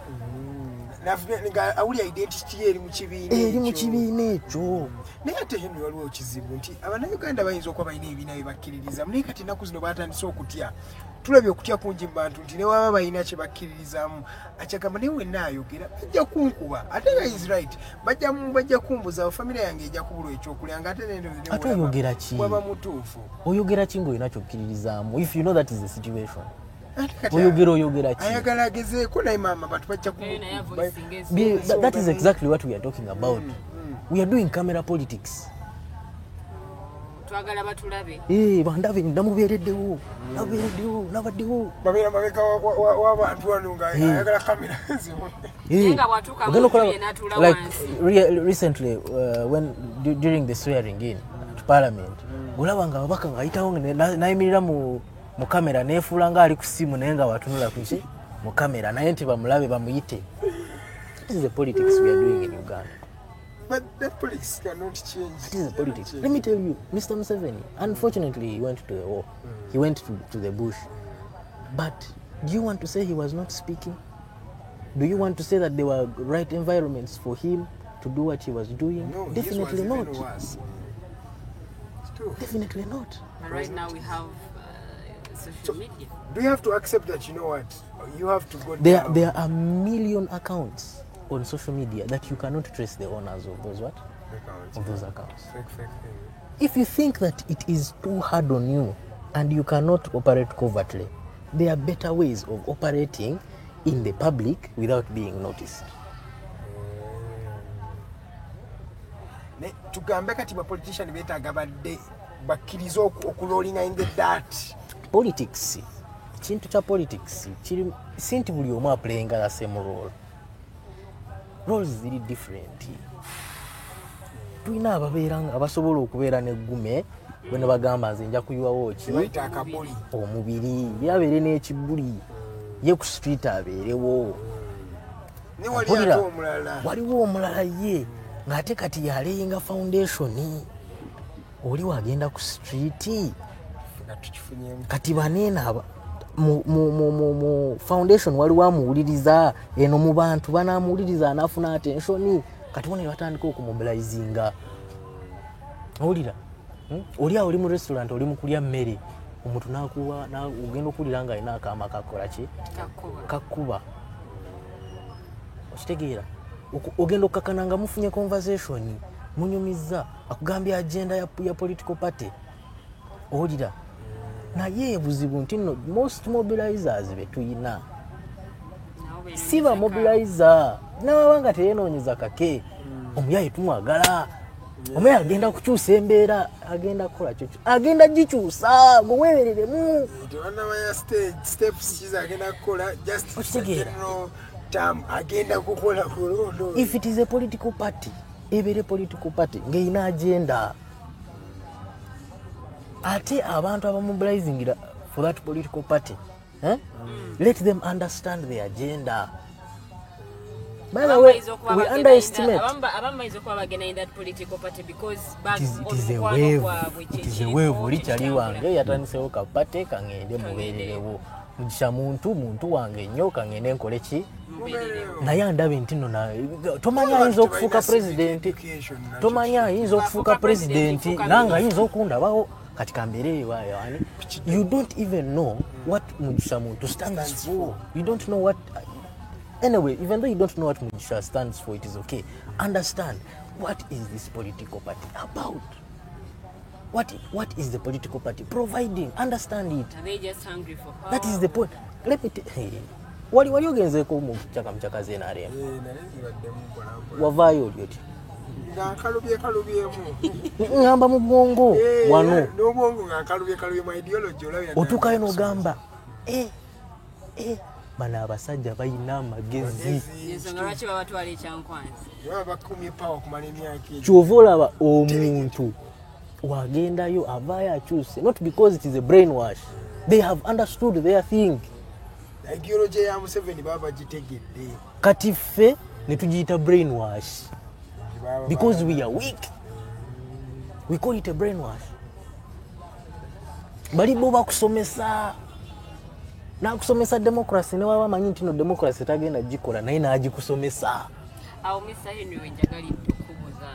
Nga awuli identity eri mu kibiina ekyo. Naye ate hino waliwo kizibu nti Abannayuganda bayinza okuba balina ebibiina bye bakkiririza. Naye kati ennaku zino batandise okutya. Tulabye okutya kungi mu bantu nti ne waba balina kye bakkiririzaamu. Akyagamba naye wenna ayogera bajja kunkuba. Ate nga is right. Bajja kumbuza famire yange ejja kubulwa ekyokulya nga ate nendo zino. Ate oyogera ki? Waba mutuufu. Oyogera ki ng'olina ky'okkiririzaamu if you know that is the situation? Oyogera ki? Ayagala agezeeko naye maama batu bajja That is exactly what we are talking about. We are doing camera politics. Twagala batulabe. Bandabe ndamubeereddewo. Nabaddewo. Babeera mabeka w'abantu wano nga ayagala kamera zimu. Nga watuuka mu n'atula wansi. Recently, when during the swearing in to Parliament, olaba nga ababaka ng'ayitawo n'ayimirira mu kamera neefuula ng'ali ku ssimu naye nga watunula ku ki mu kamera naye nti bamulabe bamuyite. This is the politics we are doing in Uganda. But that politics cannot change. It is politics. Let me tell you, Mr. Museveni, unfortunately, he went to the war. He went to the bush. But do you want to say he was not speaking? Do you want to say that there were right environments for him to do what he was doing? No, definitely not. Definitely not. But right now we have social media. Do you have to accept that, you know what, you have to go there, down? There are 1 million accounts on social media that you cannot trace the owners of those what? of those accounts. If you think that it is too hard on you and you cannot operate covertly, there are better ways of operating in the public without being noticed. Tugambe kati ba politician betaaga badde bakkiriza okulolinga in the dirt. Politics, kintu kya politics kiri sinti buli omu aplayinga the same role. Roles ziri different. Tulina ababeeranga abasobola okubeera n'eggume bwe bagamba nze nja kuyiwawo ki omubiri byabeere n'ekibuli ye ku street abeerewo waliwo omulala ye ng'ate kati yalayinga foundation oli wagenda ku street kati baneena mu foundation waliwo amuwuliriza eno mu bantu banaamuwuliriza anaafuna attention kati bone batandika okumumobilizinga owulira oli awo oli mu restaurant oli mu kulya mmere omuntu n'akuwa ogenda okuwulira nga alina akaama kakola ki kakkuba okitegeera ogenda okukakana nga mufunye conversation munyumiza akugambya agenda ya political party owulira naye buzibu nti no most mobilizers betuyina si ba mobilizer n'abanga teyenoonyeza kake omuyaye tumwagala omuyaye agenda kukyusa embeera agenda kukola kyo agenda gikyusa gweweereremu agenda kukola kulondo. If it is a political party ebeere political party ng'eyina agenda ate abantu abamobilizingira for that political party let them understand the agenda. By the way, we underestimate. In that political party because it is a wave. It is a wave. Richali wange yatanisewo kapate kangende mubererewo. Mugisha muntu wange nnyo kangende nkole ki? Naye ndabe nti no tomanya ayinza okufuuka president. Tomanya ayinza okufuuka president nanga ayinza okundabawo kati kambeere wani. You don't even know what Mugisha Muntu stands for. You don't know what. Anyway, even though you don't know what Mugisha stands for, it is okay. Understand, what is this political party about? What is the political party providing? Understand it. Are they just hungry for power? That is the point. Let me tell you. Wali ogenzeko mu chaka zenarem. Wavayo lyoti. Ngamba mu bwongo wano. No bwongo ngakalubye mu ideology olabya. Otukayo no gamba. Bana abasajja bayina amagezi. Ensonga lwaki babatwala ekyankwanzi. Bakumye power kumala emyaka. Kyova olaba omuntu wagendayo avaayo akyuse. Not because it is a brainwash. They have understood their thing. Ideology ya Museveni baba gitegedde. Kati ffe ne tugiyita brainwash. Because we are weak. We call it a brainwash. Bali bo bakusomesa. Na kusomesa democracy ne waba manyi nti no democracy tagenda gikola naye nagikusomesa. Awo Mr. Henry wenjagalidde okubuuza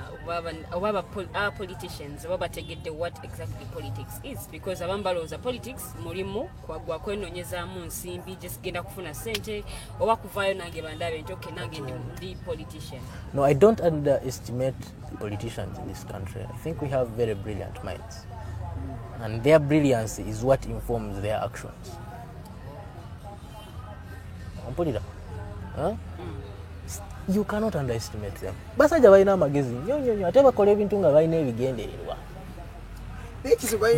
our politicians bategedde what exactly politics is, because abamu balowooza politics mulimu kwagwa kwenoonyezaamu nsimbi just genda kufuna ssente oba kuvaayo nange bandabe nti okay nange ndi politician. No, I don't underestimate politicians in this country. I think we have very brilliant minds. And their brilliance is what informs their actions. You cannot underestimate them. Basajja balina amagezi nnyo ate bakola ebintu nga balina ebigendererwa.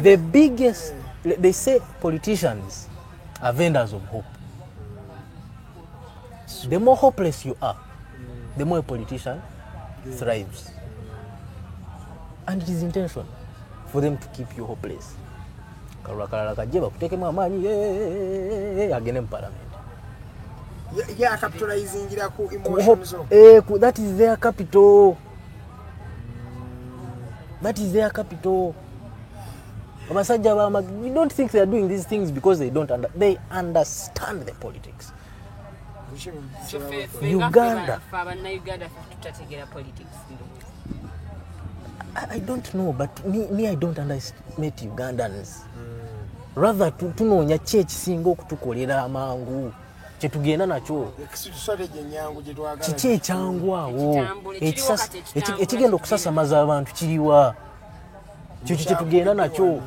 The biggest, they say politicians are vendors of hope. The more hopeless you are, the more a politician thrives. And it is intention for them to keep you hopeless. Kalala kajje bakuteekemu amaanyi agende mu parliament. Yeah, capitalizing emotions. That is their capital. That is their capital. We don't think they are doing these things because they don't they understand the politics. Uganda. I don't know, but me I don't underestimate Ugandans. Rather tunoonya ki ekisinga okutukolera amangu. kyetugenda nakyo kiki ekyangwawo ekigenda okusasamaza abantu kiriwa kyekyo kyetugenda nakyo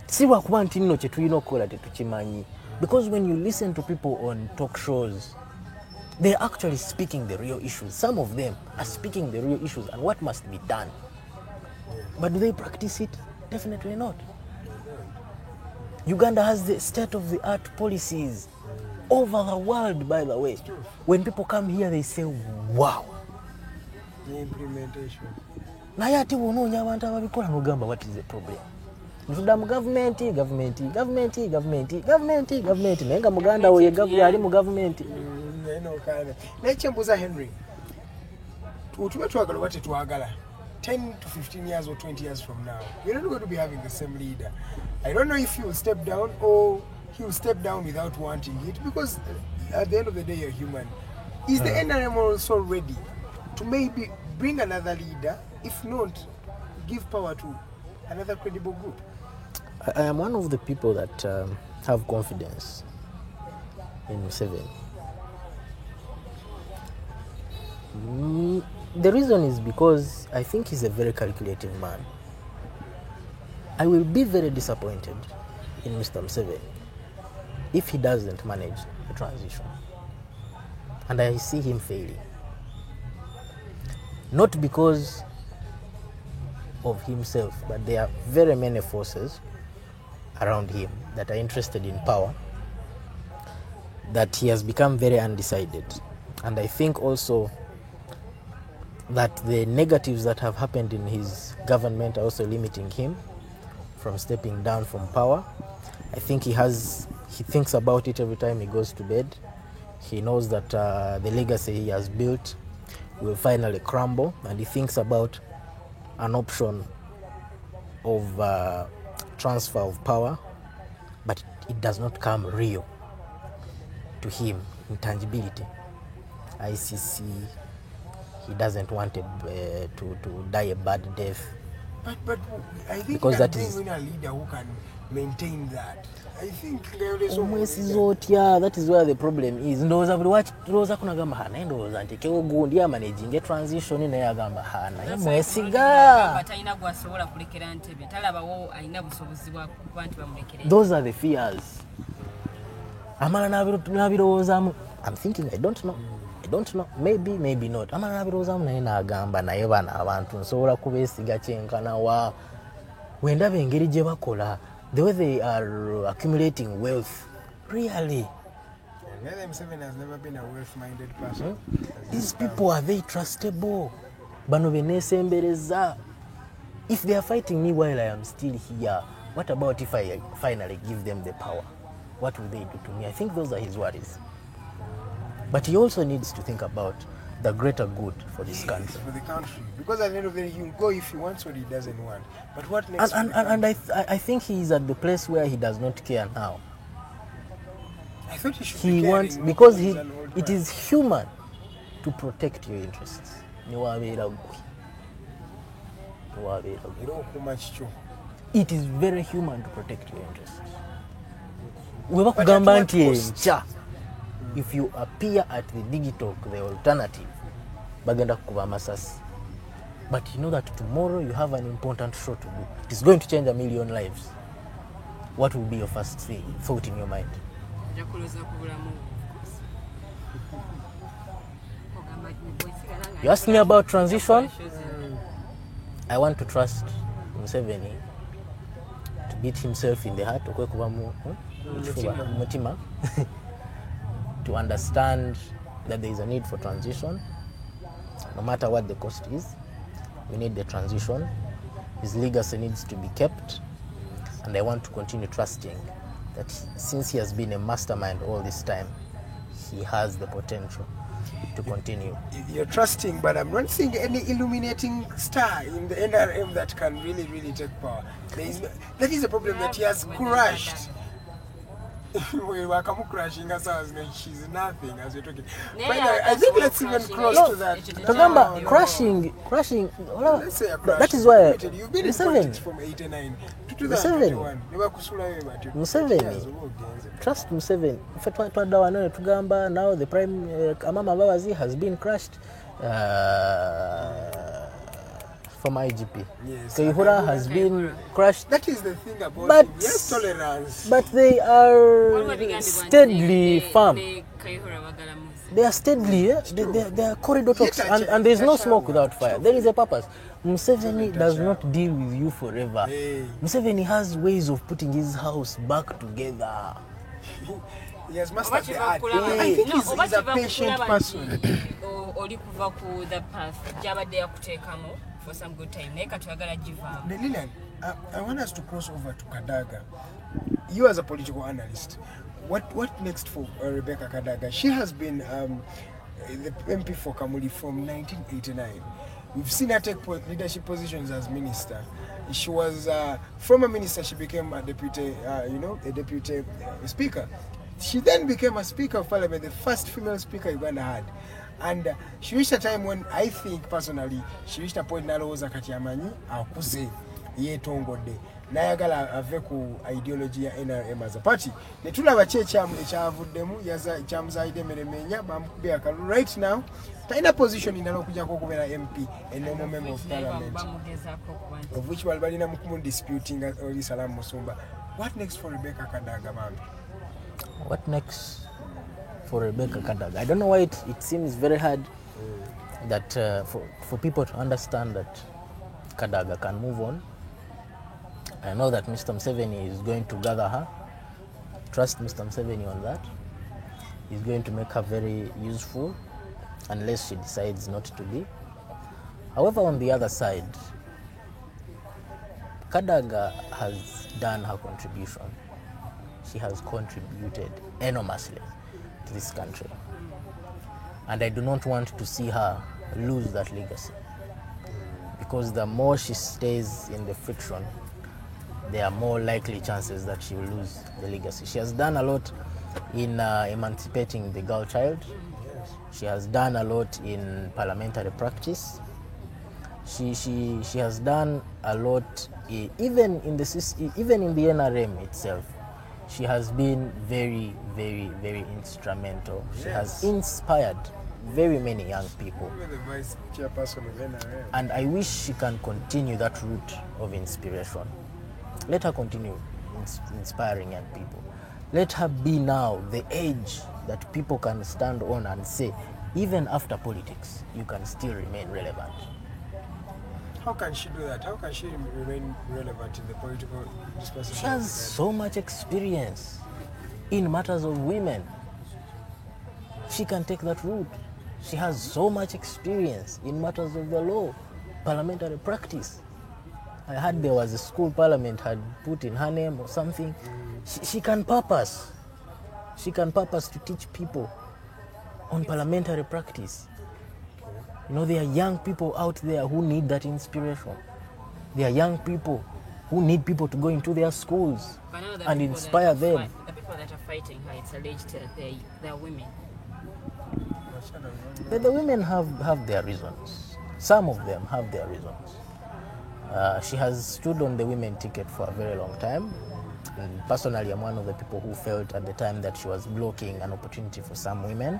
si lwakuba nti nno kyetulina okukola tetukimanyi because when you listen to people on talk shows they're actually speaking the real issues. Some of them are speaking the real issues and what must be done. But do they practice it? Definitely not. Uganda has the state-of-the-art policies over the world, by the way. When people come here, they say, wow. The implementation. Naye ate wonoonya abantu ababikola n'ogamba what is the problem? Ntudda mu gavumenti naye nga muganda we yali mu gavumenti. Naye kyembuuza Henry, tuba twagala oba tetwagala 10 to 15 years or 20 years from now, we're not going to be having the same leader. I don't know if he will step down or he will step down without wanting it, because at the end of the day, you're human. Is the NRM also ready to maybe bring another leader, if not, give power to another credible group? I am one of the people that have confidence in Museveni. The reason is because I think he's a very calculating man. I will be very disappointed in Mr. Museveni if he doesn't manage the transition. And I see him failing. Not because of himself, but there are very many forces around him that are interested in power, that he has become very undecided. And I think also that the negatives that have happened in his government are also limiting him from stepping down from power. I think he thinks about it every time he goes to bed. He knows that the legacy he has built will finally crumble, and he thinks about an option of transfer of power, but it does not come real to him in tangibility. ICC, he doesn't want to die a bad death. But I think because that is a leader who can maintain that. I think that is where the problem is. Ndowooza kunagamba hana ndowooza nti kewo gundi amanaging transition naye agamba hana mwesiga. Those are the fears. Amala nabirowoozamu. I'm thinking, I don't know. Maybe not. Amala nabirowoozamu naye n'agamba naye bana abantu nsobola kubeesiga kyenkana wa wendaba engeri gye bakola, the way they are accumulating wealth. Really? Museveni has never been a wealth-minded person. These people, are they trustable? Bano benesembereza. If they are fighting me while I am still here, what about if I finally give them the power? What will they do to me? I think those are his worries. But he also needs to think about the greater good for this country. For the country. Because at the end of the day, he will go if he wants what he doesn't want. But what next? And I think he is at the place where he does not care now. I thought he should he be wants, caring, because it is human to protect your interests. It is very human to protect your interests. If you appear at the Digitalk, the alternative, bagenda kukuba masasi. But you know that tomorrow you have an important show to do. It is going to change 1 million lives. What will be your first thought in your mind? You asked me about transition. I want to trust Museveni to beat himself in the heart, to understand that there is a need for transition. No matter what the cost is, we need the transition. His legacy needs to be kept. And I want to continue trusting that since he has been a mastermind all this time, he has the potential to continue. You're trusting, but I'm not seeing any illuminating star in the NRM that can really take power. That is a problem that he has crushed. We were crashing as she's nothing as we're talking. Yeah, But yeah, I think let's crashing. even cross No, to that. Tugamba, crashing. Let's say a crash. That is why You've been in politics from 89 to 2021. Never kusula we but Museveni. Trust Museveni. Ife twadda wano ne tugamba now the prime Amama Mbabazi has been crushed from IGP. Yes. Kayihura has been crushed. That is the thing about But him. Yes, tolerance. But they are steadily firm. They are steadily, they are corridor talks, and there is no smoke without fire. There is a purpose. Museveni does not deal with you forever. Museveni has ways of putting his house back together. He has mastered the art. I think he's a patient person. Oli kuva ku the path gyabadde yakuteekamu for some good time naye katwagala givaamu. Lilian, I want us to cross over to Kadaga. You as a political analyst, what next for Rebecca Kadaga? She has been the MP for Kamuli from 1989. We've seen her take leadership positions as minister. She was from a minister, she became a deputy, a deputy speaker. She then became a speaker of parliament, the first female speaker Uganda had. And she reached a time when I think personally, she reached a point nalowooza kati amanyi akuze yeetongode nayagala ave ku ideology ya NRM as a party. Ne tulaba ekyavuddemu kyamuzaayidde Meremenya bamukubye akalulu. Right now, talina position indala okujjako okubeera MP and no member of parliament, of which balina mukumu disputing oli Salamu Musumba. What next for Rebecca Kadaga, ma'am? What next for Rebecca Kadaga? I don't know why it seems very hard that for people to understand that Kadaga can move on. I know that Mr. Museveni is going to gather her. Trust Mr. Museveni on that. He's going to make her very useful unless she decides not to be. However, on the other side, Kadaga has done her contribution. She has contributed enormously to this country. And I do not want to see her lose that legacy. Because the more she stays in the friction, there are more likely chances that she will lose the legacy. She has done a lot in emancipating the girl child. She has done a lot in parliamentary practice. She has done a lot even in the NRM itself. She has been very, very, very instrumental. She has inspired very many young people. The vice chairperson of NRM. And I wish she can continue that route of inspiration. Let her continue inspiring young people. Let her be now the age that people can stand on and say, even after politics, you can still remain relevant. How can she do that? How can she remain relevant in the political dispensation? She has so much experience in matters of women. She can take that route. She has so much experience in matters of the law, parliamentary practice. I heard there was a school parliament had put in her name or something. She can purpose. She can purpose to teach people on parliamentary practice. You know, there are young people out there who need that inspiration. There are young people who need people to go into their schools and inspire them. The people that are fighting her, it's alleged they are women. The women have their reasons. Some of them have their reasons. She has stood on the women ticket for a very long time. And personally, I'm one of the people who felt at the time that she was blocking an opportunity for some women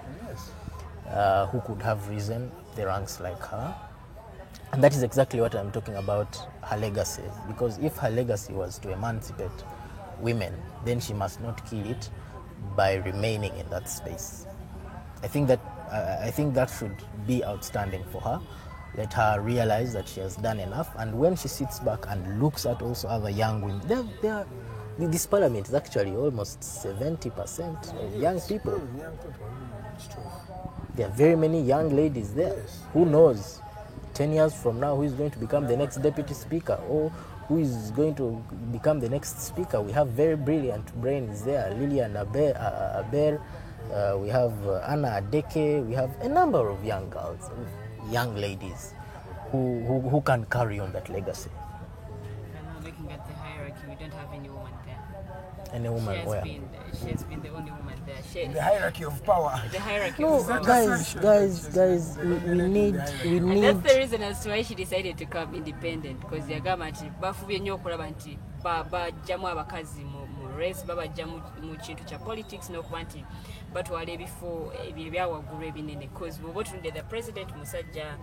who could have risen the ranks like her. And that is exactly what I'm talking about, her legacy. Because if her legacy was to emancipate women, then she must not kill it by remaining in that space. I think that should be outstanding for her. Let her realize that she has done enough, and when she sits back and looks at also other young women, this parliament is actually almost 70% of young people. There are very many young ladies there. Who knows, 10 years from now, who is going to become the next deputy speaker, or who is going to become the next speaker? We have very brilliant brains there. Lilian Aber, we have Anna Adeke, we have a number of young girls, young ladies who can carry on that legacy. And now looking at the hierarchy, we don't have any woman there. Any woman where? She has been the only woman there. The hierarchy of power. The hierarchy No, of power. guys, we need. And that's the reason as to why she decided to come independent, because yagamba nti bafubye nnyo okulaba nti bajjamu abakazi mu race, babajja mu kintu kya politics n'okuba nti batwala ebifo ebyawaggulu ebinene, because bw'oba otunudde the president musajja,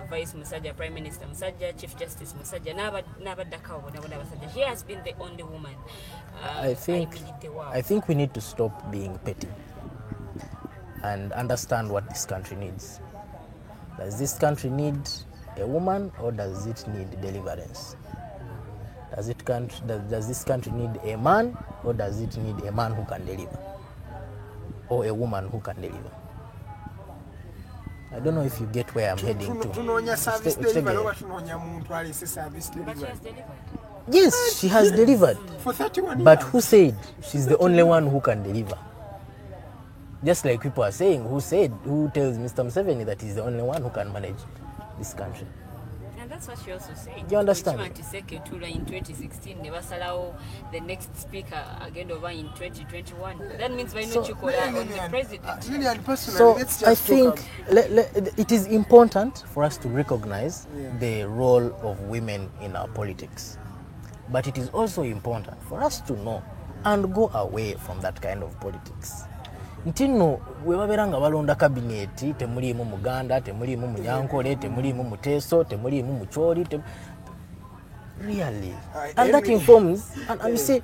vice musajja, prime minister musajja, chief justice musajja, n'abaddakawo bonna basajja. She has been the only woman. I think we need to stop being petty and understand what this country needs. Does this country need a woman, or does it need deliverance? Does this country need a man, or does it need a man who can deliver, or a woman who can deliver? I don't know if you get where I'm heading to. Yes, she has delivered. For 31 years. But who said she's the only one who can deliver? Just like people are saying, who tells Mr. Museveni that he's the only one who can manage this country? And that's what she also said. Do you understand? In 2016, never allow the next speaker again over in 2021. That means why not you call her on the president? So I think it is important for us to recognize the role of women in our politics. But it is also important for us to know and go away from that kind of politics. Ntino webabeera nga balonda kabineti temuliimu Muganda, temuliimu Munyankole, temuliimu Muteso, temuliimu Mucholi, really. And that informs, and you see,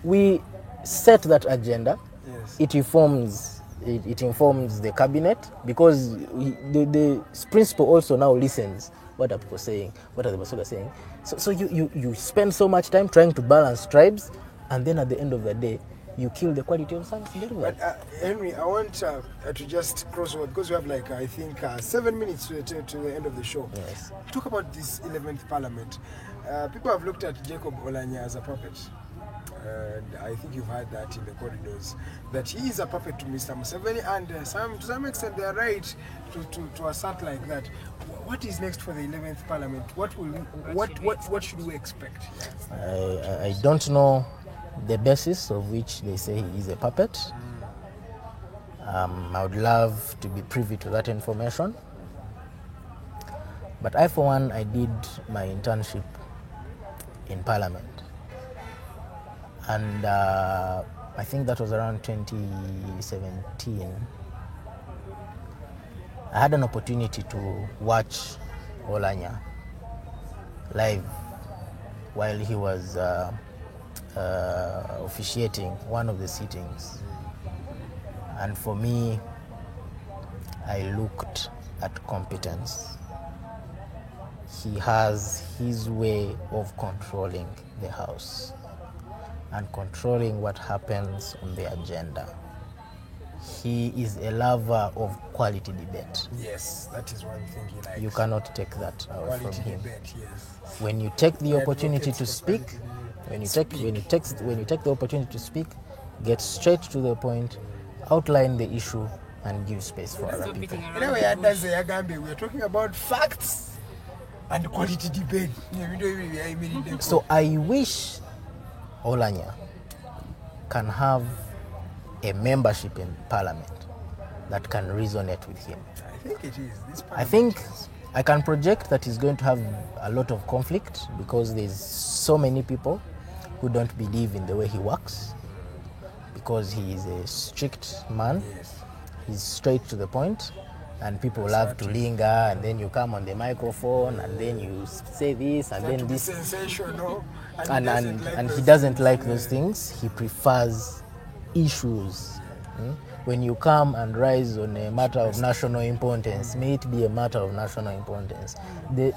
we set that agenda. Yes. It informs the cabinet, because the principal also now listens what are people saying, what are the Basuga saying. So you spend so much time trying to balance tribes, and then at the end of the day, you kill the quality of service delivered. But Henry, I want to just cross over, because we have like, I think, 7 minutes to the end of the show. Yes. Talk about this 11th Parliament. People have looked at Jacob Oulanyah as a puppet. And I think you've heard that in the corridors, that he is a puppet to Mr. Museveni, and to some extent they are right to assert like that. What is next for the 11th Parliament? What should we expect? I don't know the basis of which they say he is a puppet. I would love to be privy to that information. But I, for one, I did my internship in Parliament. And I think that was around 2017. I had an opportunity to watch Oulanyah live while he was officiating one of the sittings. And for me, I looked at competence. He has his way of controlling the House and controlling what happens on the agenda. He is a lover of quality debate. Yes, that is one thing he likes. You cannot take that out quality from him. Debate, yes. When you take the opportunity to speak, when you take the opportunity to speak, get straight to the point, outline the issue, and give space for other people. Anyway, we are talking about facts and quality debate. So I wish Oulanyah can have a membership in Parliament that can resonate with him. I think it is. I think I can project that he's going to have a lot of conflict, because there's so many people who don't believe in the way he works, because he is a strict man. Yes. He's straight to the point, and people love to linger, and then you come on the microphone, and then you say this, and then this. Sensational. And he doesn't like those things. He prefers issues. When you come and rise on a matter of national importance, may it be a matter of national importance. The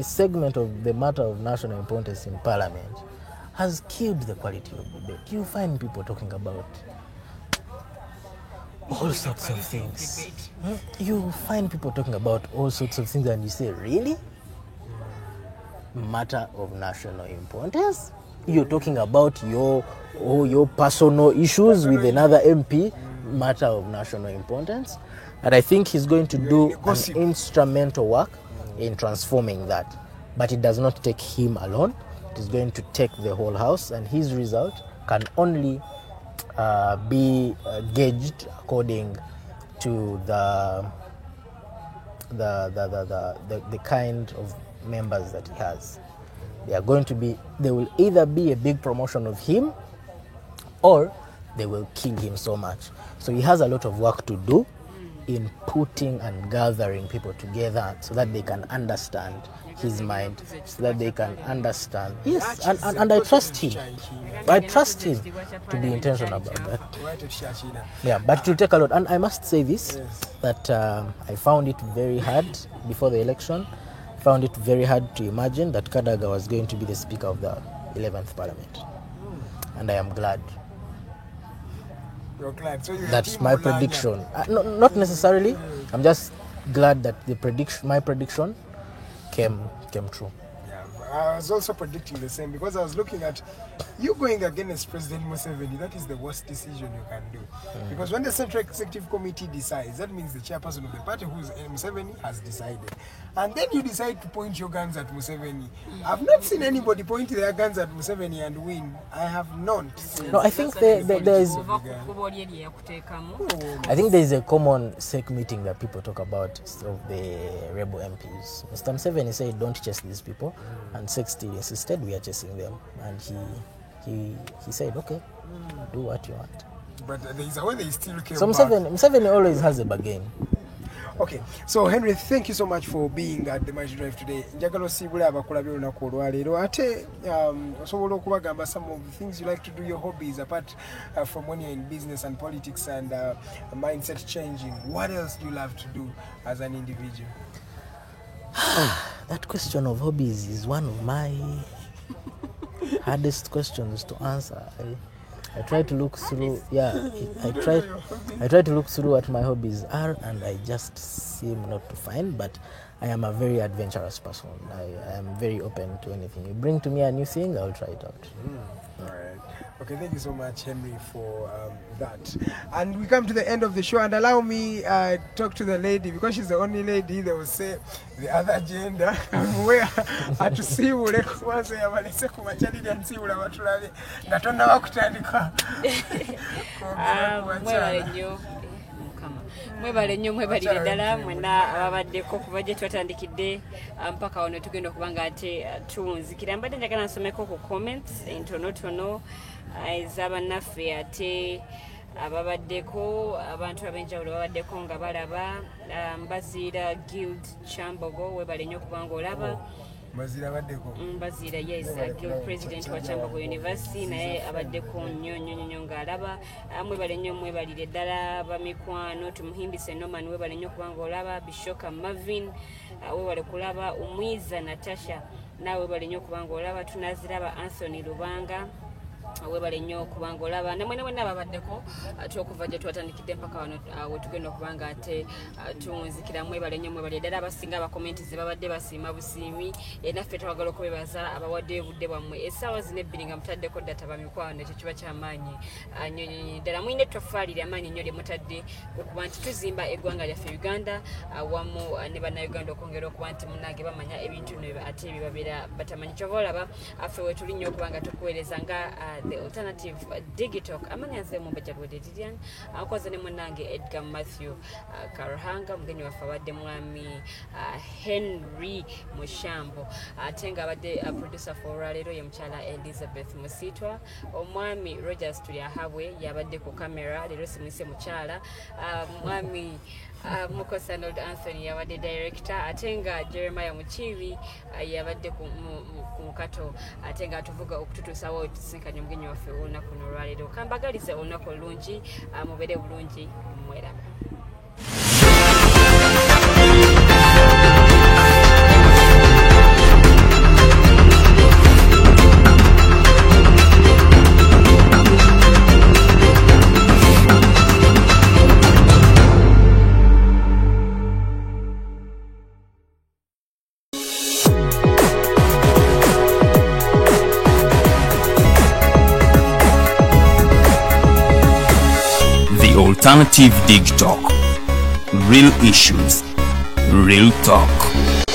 segment of the matter of national importance in Parliament has killed the quality of debate. You find people talking about all sorts of things. You find people talking about all sorts of things, and you say, really? Matter of national importance? You're talking about your personal issues with another MP, matter of national importance. And I think he's going to do an instrumental work in transforming that. But it does not take him alone. that is going to take the whole house, and his result can only be gauged according to the kind of members that he has. They will either be a big promotion of him, or they will kill him so much. So he has a lot of work to do in putting and gathering people together so that they can understand his mind, so that they can understand. Yes, and I trust him. I trust him to be intentional about that. Yeah, but it will take a lot. And I must say this, that I found it very hard before the election. Found it very hard to imagine that Kadaga was going to be the Speaker of the 11th Parliament. And I am glad. You're glad. So that's my prediction. No, not necessarily. I'm just glad that my prediction came true. Yeah, I was also predicting the same, because I was looking at you going against President Museveni. That is the worst decision you can do. Because when the Central Executive Committee decides, that means the chairperson of the party, who is Museveni, has decided. And then you decide to point your guns at Museveni. I've not seen anybody point their guns at Museveni and win. I have not. No, I think there is a common SEC meeting that people talk about of the rebel MPs. Mr. Museveni said, don't chase these people. And SEC still insisted, we are chasing them. And he said, okay, do what you want. But there is a way they still came so Museveni always has a bargain. Okay, so Henry, thank you so much for being at the Mighty Drive today. Njagala osiibule abakulabye olunaku olwaleero. Ate osobola okubagamba some of the things you like to do, your hobbies, apart from when you're in business and politics and mindset changing. What else do you love to do as an individual? That question of hobbies is one of my hardest questions to answer. I try to look through, I try to look through what my hobbies are, and I just seem not to find, but I am a very adventurous person. I am very open to anything. You bring to me a new thing, I'll try it out. All right. Okay, thank you so much, Henry, for that. And we come to the end of the show, and allow me talk to the lady, because she's the only lady that will say the other gender. Where to see once I have a kumachalidi and see watulabe ngatonda bakutandika. Mwebale nnyo mwebalire ddala mwena ababaddeko kuva gye twatandikidde mpaka wano tugenda okuba nga ate tuwunzikira. Mbadde njagala nsomeko ku comments entonotono ez'abannaffe ate ababaddeko, abantu ab'enjawulo babaddeko nga balaba. Mbaziira Guild Chambogo, webale nnyo okuba nga olaba. Mbazira, yes, Guild President wa Chambogo University, naye abaddeko nnyo ng'alaba. Mwebale nnyo mwebalire ddala bamikwano, tumuhimbise Norman, webale nnyo okuba nga olaba. Bishoka Marvin, webale kulaba. Umwiza Natasha, nawe webale nnyo okuba nga olaba. Tunaziraba Anthony Lubanga, webale nnyo okuba nga olaba. Namwe ababaddeko okuva gye twatandikidde mpaka wano wetugenda okuba nga ate tuwunzikira. Mwebale nnyo mwebalire ddala abasinga abakomenti ze babadde basiima busiimi. Naffe twagala okubebaza abawadde obudde bwammwe. Essaawa zino ebbiri nga mutaddeko ddata bamikwano, ekyo kiba ky'amaanyi nnyo ddala. Muyina ettoffaali ly'amaanyi nnyo lye mutadde okuba nti tuzimba eggwanga lyaffe Uganda awamu ne bannayuganda, okwongera okuba nti munnange bamanya ebintu ate ebibabeera batamanyi. Kyova olaba affe wetuli nnyo okuba nga tukuweereza nga the alternative digital. Amanya nze Mumbejjabwede Lilian, akoze ne munnange Edgar Matthew Karuhanga, mugenyi waffe abadde mwami Henry Mushambo, ate nga abadde producer for olwaleero ye mukyala Elizabeth Musitwa. Omwami Rogers Tulyahabwe yabadde ku kamera, leero simwise mukyala. Mwami Mukosa Arnold Anthony yabadde director, ate nga Jeremiah Muchiwi yabadde ku mukato, ate nga atuvuga okututuusawo tusinkanye omugenyi waffe olunaku olwaleero. Kambagalize olunaku olungi, mubeere bulungi, mweraba. Alternative Dig Talk. Real issues, real talk.